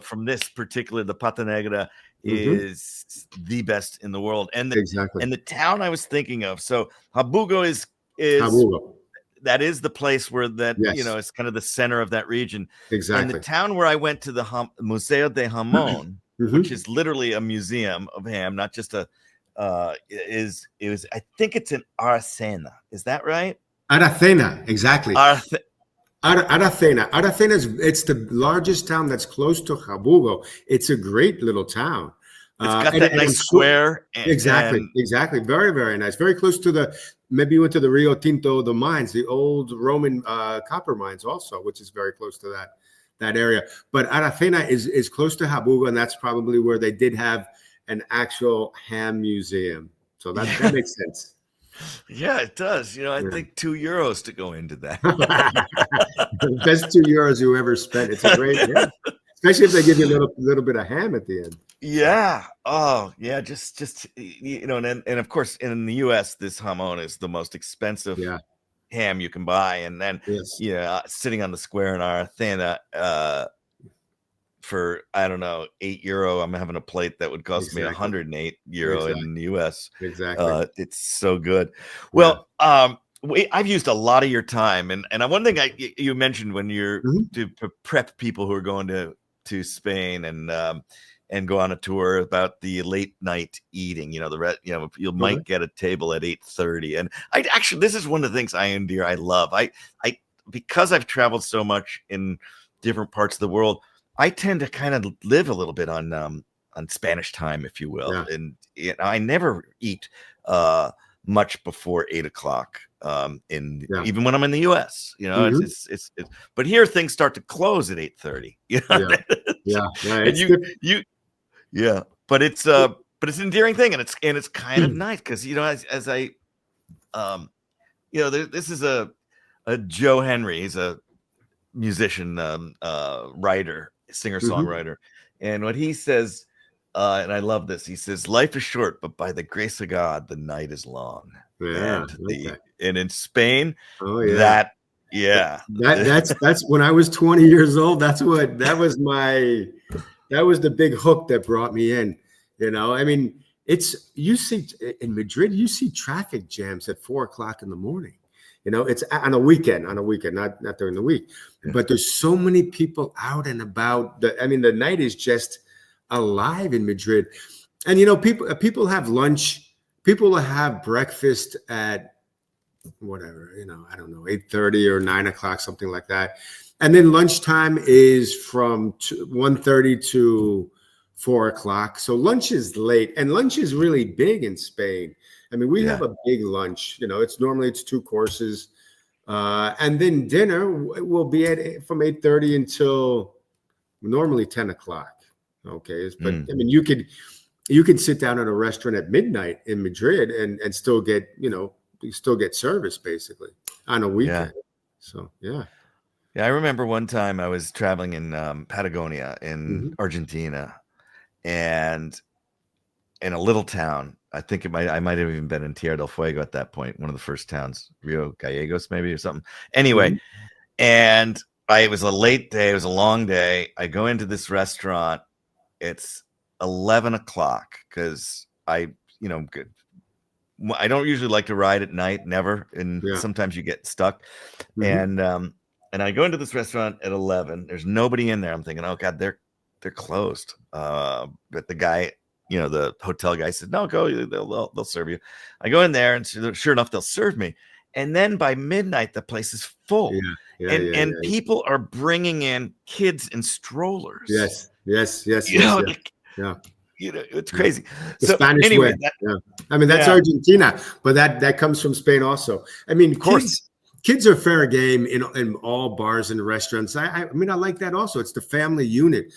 from this particular, the Pata Negra, is the best in the world. And and the town I was thinking of, so Habugo is Habugo. That is the place where that, you know, it's kind of the center of that region. Exactly. And the town where I went to, the Museo de Jamón, which is literally a museum of ham, not just a, I think it's in Aracena. Is that right? Aracena, exactly. Aracena. Aracena it's the largest town that's close to Habugo. It's a great little town. It's got that nice square. Exactly. Very, very nice. Very close to maybe you went to the Rio Tinto, the mines, the old Roman copper mines also, which is very close to that area. But Aracena is close to Habugo, and that's probably where they did have an actual ham museum. So that makes sense. Yeah, it does. You know, I think €2 to go into that. The best €2 you ever spent. It's a great, especially if they give you a little bit of ham at the end. Yeah. Oh, yeah. Just you know, and of course, in the U.S., this jamon is the most expensive ham you can buy, and then sitting on the square in Aracena for, I don't know, €8. I'm having a plate that would cost me €108 in the US. Exactly. It's so good. Well, I've used a lot of your time, and one thing you mentioned when you're to prep people who are going to Spain and go on a tour about the late night eating. You know, you might get a table at 8:30, and this is one of the things I endear. I love. I because I've traveled so much in different parts of the world, I tend to kind of live a little bit on Spanish time, if you will. And I never eat much before 8 o'clock even when I'm in the US, you know, it's but here things start to close at 8:30. You know? But it's an endearing thing, and it's kind of nice because, you know, as I you know, this is a Joe Henry. He's a musician, writer, singer-songwriter, and what he says, and I love this, he says, life is short, but by the grace of God the night is long. And in Spain, that's when I was 20 years old. That was the big hook that brought me in. You know, I mean, you see in Madrid, you see traffic jams at 4 o'clock in the morning. You know, it's on a weekend, not during the week. But there's so many people out and about. The night is just alive in Madrid. And, you know, people have lunch. People will have breakfast at whatever, you know, I don't know, 8:30 or 9 o'clock, something like that. And then lunchtime is from 1:30 to 4 o'clock. So lunch is late, and lunch is really big in Spain. I mean, we have a big lunch, you know, it's 2 courses. And then dinner will be from 8:30 until normally 10 o'clock. Okay. But I mean, you could sit down at a restaurant at midnight in Madrid and still get, you know, you still get service basically on a weekend. So, yeah, I remember one time I was traveling in Patagonia in Argentina, and in a little town, I think I might have even been in Tierra del Fuego at that point, one of the first towns, Rio Gallegos maybe or something. Anyway, and it was a late day. It was a long day. I go into this restaurant. It's 11 o'clock because I don't usually like to ride at night, never. And sometimes you get stuck. And And I go into this restaurant at 11. There's nobody in there. I'm thinking, oh God, they're closed. But the guy, the hotel guy said, no, go, they'll serve you. I go in there, and sure enough, they'll serve me. And then by midnight, the place is full. And people are bringing in kids in strollers. Yes. Yeah. It's crazy. The Spanish way. I mean, that's Argentina, but that comes from Spain also. I mean, of course. Kids are fair game in all bars and restaurants. I mean, I like that also. It's the family unit,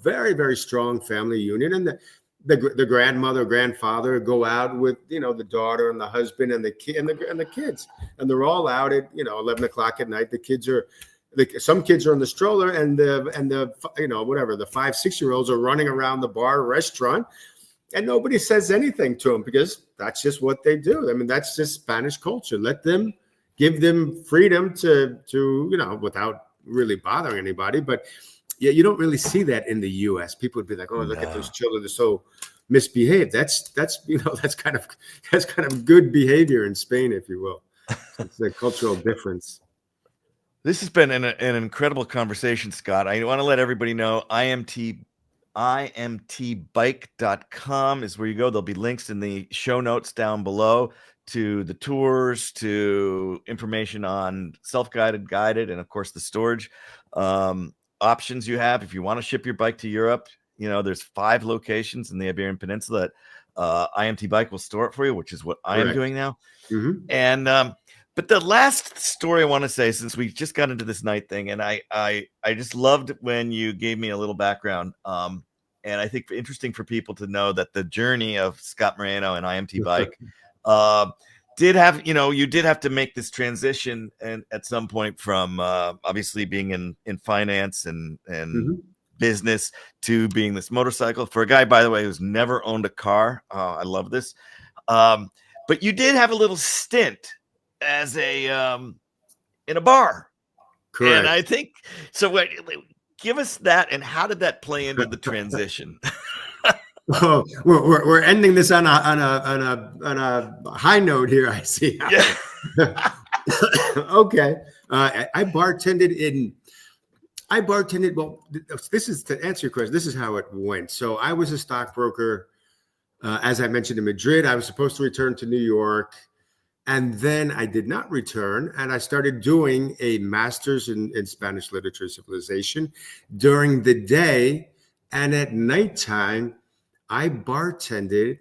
very, very strong family unit. And the grandmother, grandfather go out with, the daughter and the husband and the kid and the kids. And they're all out at, 11 o'clock at night. Some kids are in the stroller, and the 5-6-year-olds are running around the bar restaurant, and nobody says anything to them because that's just what they do. I mean, that's just Spanish culture. Give them freedom to without really bothering anybody. But yeah, you don't really see that in the U.S. People would be like, "Oh, look at those children; they're so misbehaved." That's kind of good behavior in Spain, if you will. It's a cultural difference. This has been an incredible conversation, Scott. I want to let everybody know IMTBIKE.com is where you go. There'll be links in the show notes down below to the tours, to information on self-guided, guided, and of course the storage options you have. If you want to ship your bike to Europe, there's 5 locations in the Iberian Peninsula that IMT Bike will store it for you, which is what I am doing now. Mm-hmm. And but the last story I want to say, since we just got into this night thing, and I just loved when you gave me a little background. And I think interesting for people to know that the journey of Scott Moreno and IMT Bike did have, you did have to make this transition and at some point from obviously being in finance and business to being this motorcycle for a guy, by the way, who's never owned a car. I love this. But you did have a little stint as in a bar. Correct. And I think so. Give us that, and how did that play into the transition? Oh, we're ending this on a high note here. I see. Yeah. Okay. I bartended. Well, this is to answer your question. This is how it went. So I was a stockbroker, as I mentioned, in Madrid. I was supposed to return to New York, and then I did not return, and I started doing a master's in Spanish literature civilization during the day, and at nighttime, I bartended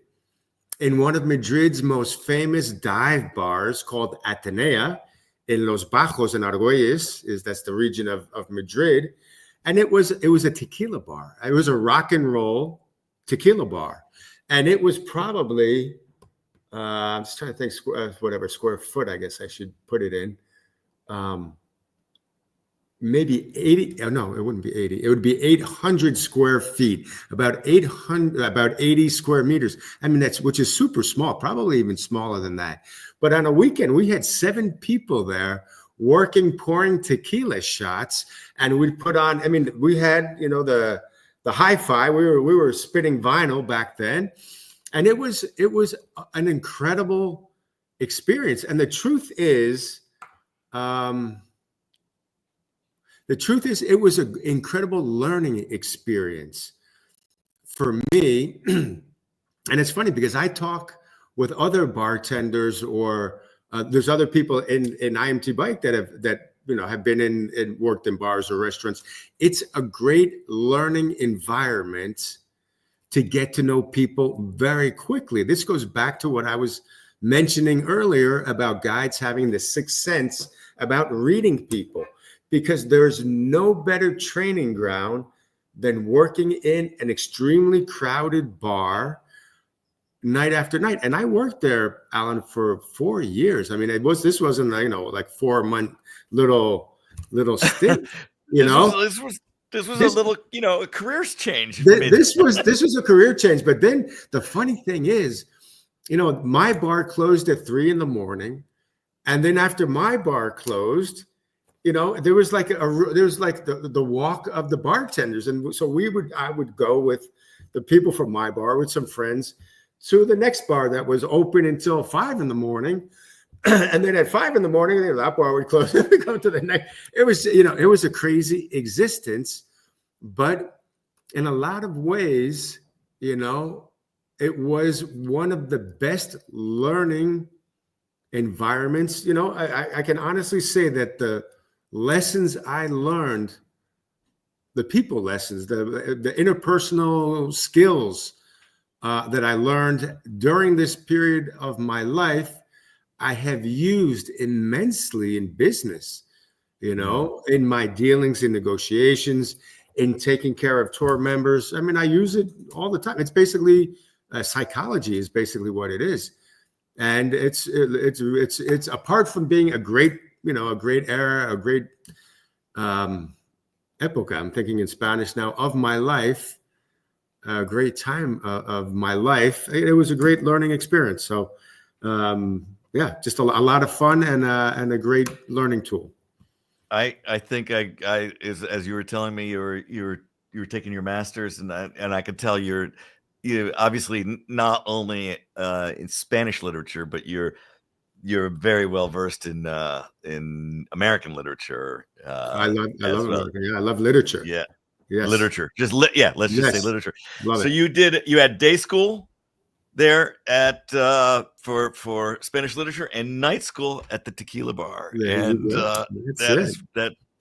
in one of Madrid's most famous dive bars called Atenea in Los Bajos in Argüelles. That's the region of Madrid. And it was a tequila bar. It was a rock and roll tequila bar. And it was probably, I'm just trying to think, square foot, I guess I should put it in. Maybe 80. No, it wouldn't be 80. It would be 800 square feet, about 80 square meters. I mean, which is super small, probably even smaller than that. But on a weekend, we had 7 people there working, pouring tequila shots, and we'd put on. I mean, we had the hi-fi. We were spitting vinyl back then, and it was an incredible experience. And the truth is. It was an incredible learning experience for me. And it's funny because I talk with other bartenders, or there's other people in IMT Bike that have been in worked in bars or restaurants. It's a great learning environment to get to know people very quickly. This goes back to what I was mentioning earlier about guides having the sixth sense about reading people. Because there's no better training ground than working in an extremely crowded bar night after night. And I worked there, Allan, for 4 years. I mean, this wasn't like 4-month little stint. This was a little a career change. This was a career change. But then the funny thing is, my bar closed at 3 a.m, and then after my bar closed. There was the walk of the bartenders. And so I would go with the people from my bar with some friends to the next bar that was open until 5 a.m. And then at 5 in the morning, they were up while we closed. We go to the next. It was, it was a crazy existence, but in a lot of ways, it was one of the best learning environments. I can honestly say that the lessons I learned, the people lessons, the interpersonal skills that I learned during this period of my life, I have used immensely in business, in my dealings, in negotiations, in taking care of tour members. I mean, I use it all the time. It's basically psychology is basically what it is. And it's apart from being a great era, a great época, I'm thinking in Spanish now, of my life, a great time of my life. It was a great learning experience. So, yeah, just a lot of fun and a great learning tool. I think as you were telling me, you were taking your master's, and I could tell you obviously not only in Spanish literature, but you're very well versed in American literature. I love well. American. Yeah, I love literature. Yeah, yes, literature. Let's just say literature. Love so it. you had day school there at for Spanish literature and night school at the tequila bar, and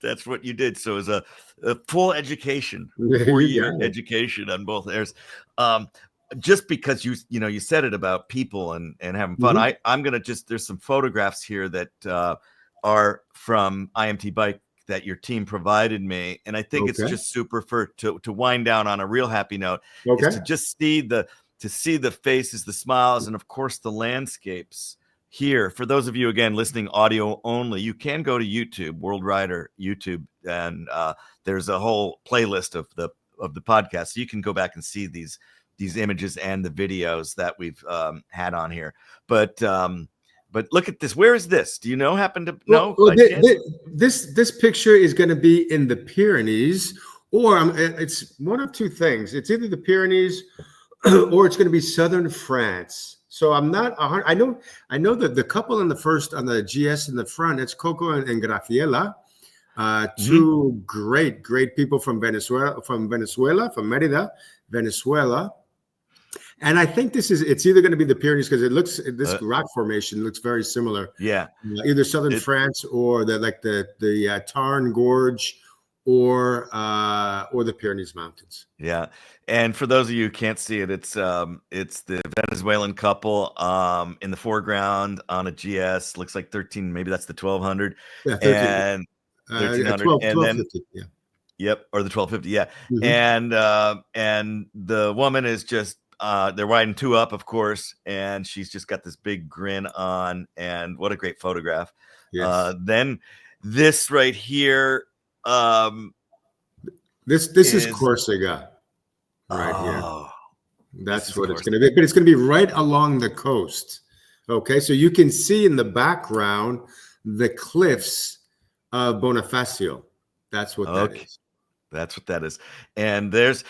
that's what you did. So it was a full education, 4-year education on both areas. Just because you said it about people and having fun. I'm gonna there's some photographs here that are from IMT Bike that your team provided me, and I think it's just super to wind down on a real happy note is to just see the faces, the smiles, and of course the landscapes here. For those of you again listening audio only, you can go to YouTube, WorldRider YouTube, and there's a whole playlist of the podcast, so you can go back and see these images and the videos that we've had on here. But look at this. Where is this? Do you happen to know? Well, this picture is going to be in the Pyrenees, or it's one of two things. It's either the Pyrenees or it's going to be southern France. So I'm not. I know that the couple on the GS in the front, it's Coco and Graciela, two great people from Venezuela, from Merida, Venezuela. And I think it's either going to be the Pyrenees because this rock formation looks very similar. Yeah, either southern France or the Tarn Gorge or the Pyrenees Mountains. Yeah, and for those of you who can't see it, it's the Venezuelan couple in the foreground on a GS. Looks like 13, maybe that's the 1200. Yeah, 13. And 1300, 1250. Yeah. Yep, or the 1250. Yeah, and the woman is just. They're riding two up, of course, and she's just got this big grin on, and what a great photograph. Yes. Then this right here. This is Corsica right here. That's what it's going to be, but it's going to be right along the coast. Okay, so you can see in the background the cliffs of Bonifacio. That's what that is. That's what that is. And there's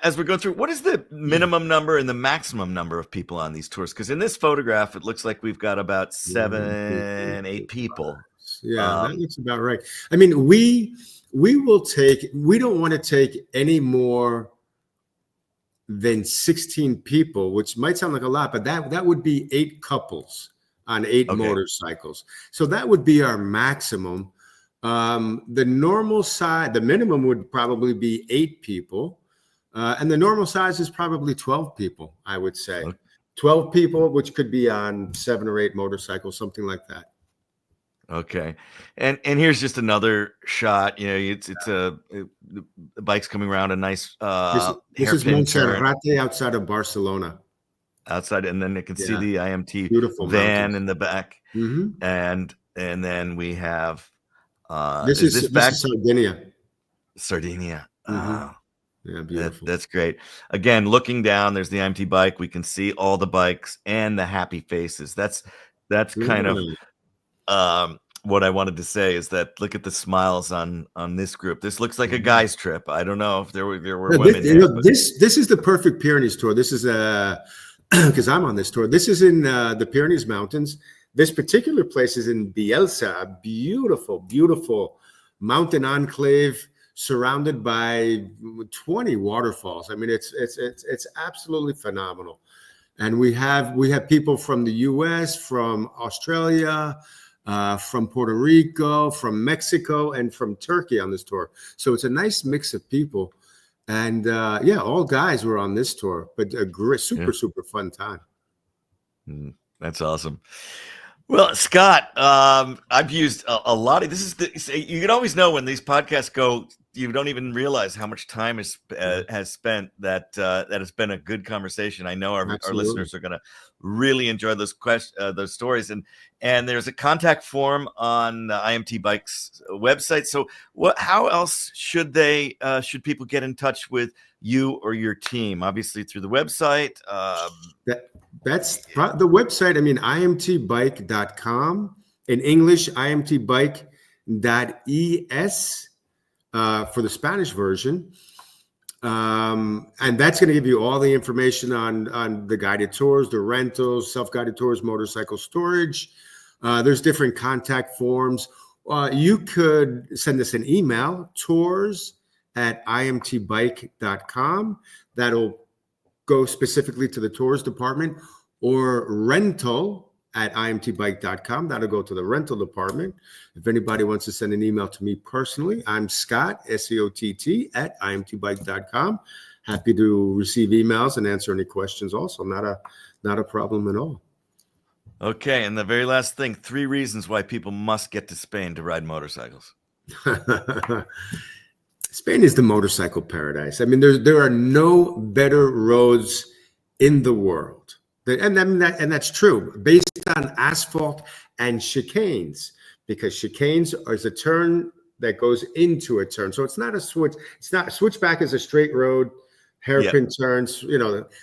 as we're going through, what is the minimum number and the maximum number of people on these tours? Because in this photograph, it looks like we've got about 7, 8 people. Yeah, that looks about right. I mean, we don't want to take any more than 16 people, which might sound like a lot, but that would be 8 couples on 8 motorcycles. So that would be our maximum. The normal size, the minimum would probably be 8 people. And the normal size is probably 12 people, I would say. 12 people, which could be on 7 or 8 motorcycles, something like that. Okay. And here's just another shot. The bike's coming around a nice this is Monserrate outside of Barcelona. Outside, and then you can see the IMT beautiful van mountains in the back. And then we have this is Sardinia. Sardinia. Yeah, beautiful. That's great. Again, looking down, there's the IMT bike. We can see all the bikes and the happy faces. That's kind of what I wanted to say is that look at the smiles on this group. This looks like a guy's trip. I don't know if there were women there. This is the perfect Pyrenees tour. This is because I'm on this tour. This is in the Pyrenees Mountains. This particular place is in Bielsa, a beautiful, beautiful mountain enclave surrounded by 20 waterfalls. I mean, it's absolutely phenomenal. And we have people from the U.S., from Australia, from Puerto Rico, from Mexico, and from Turkey on this tour. So it's a nice mix of people. And yeah, all guys were on this tour, but a great, super fun time. That's awesome. Well, Scott, I've used a lot of this. You can always know when these podcasts go. You don't even realize how much time has spent. That has been a good conversation. I know our listeners are going to really enjoy those stories. And there's a contact form on IMT Bike's website. So how else should people get in touch with you or your team? Obviously through the website. That's the website. I mean, imtbike.com. In English, imtbike.es for the Spanish version. And that's going to give you all the information on the guided tours, the rentals, self-guided tours, motorcycle storage. There's different contact forms. You could send us an email, tours@imtbike.com. That'll go specifically to the tours department, or rental@imtbike.com. That'll go to the rental department. If anybody wants to send an email to me personally, I'm Scott, SCOTT, @imtbike.com. Happy to receive emails and answer any questions also. Not a problem at all. Okay, and the very last thing, 3 reasons why people must get to Spain to ride motorcycles. Spain is the motorcycle paradise. I mean, there are no better roads in the world. And that's true, based on asphalt and chicanes, because chicanes is a turn that goes into a turn. So it's not a switch. It's not, switchback is a straight road, hairpin turns,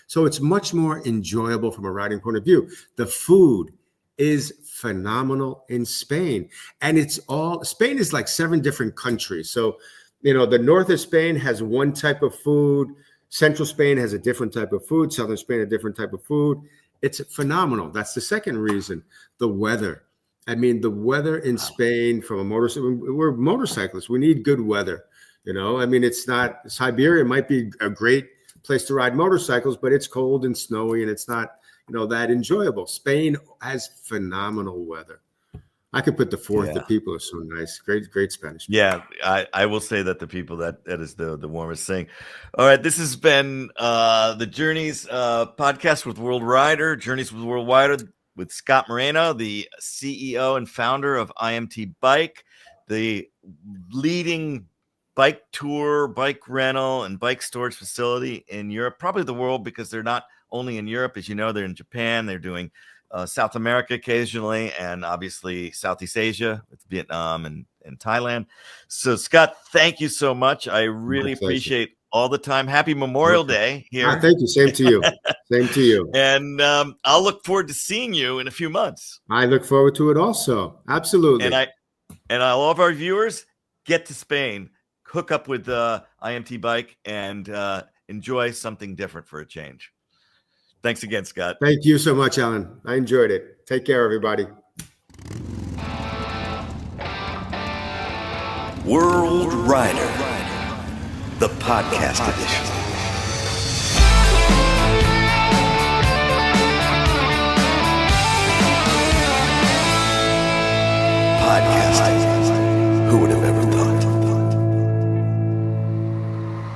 so it's much more enjoyable from a riding point of view. The food is phenomenal in Spain. And Spain is like 7 different countries. So, the north of Spain has one type of food. Central Spain has a different type of food. Southern Spain, a different type of food. It's phenomenal. That's the second reason. The weather. I mean, the weather in Spain from a motorcycle, we're motorcyclists. We need good weather. I mean, it's not, Siberia might be a great place to ride motorcycles, but it's cold and snowy and it's not, that enjoyable. Spain has phenomenal weather. I could put the fourth. The people are so nice. Great Spanish people. Yeah, I will say that the people, that is the warmest thing. All right, this has been the Journeys podcast with WorldRider, Journeys with WorldRider, with Scott Moreno, the CEO and founder of IMT Bike, the leading bike tour, bike rental, and bike storage facility in Europe, probably the world, because they're not only in Europe, as you know, they're in Japan, they're doing South America occasionally, and obviously Southeast Asia with Vietnam and Thailand. So, Scott, thank you so much. I really appreciate all the time. Happy Memorial Day here. Thank you. Same to you. Same to you. And I'll look forward to seeing you in a few months. I look forward to it also. Absolutely. And all of our viewers, get to Spain, hook up with IMT Bike, and enjoy something different for a change. Thanks again, Scott. Thank you so much, Allan. I enjoyed it. Take care, everybody. WorldRider, the podcast edition. Podcasting. Who would have ever thought?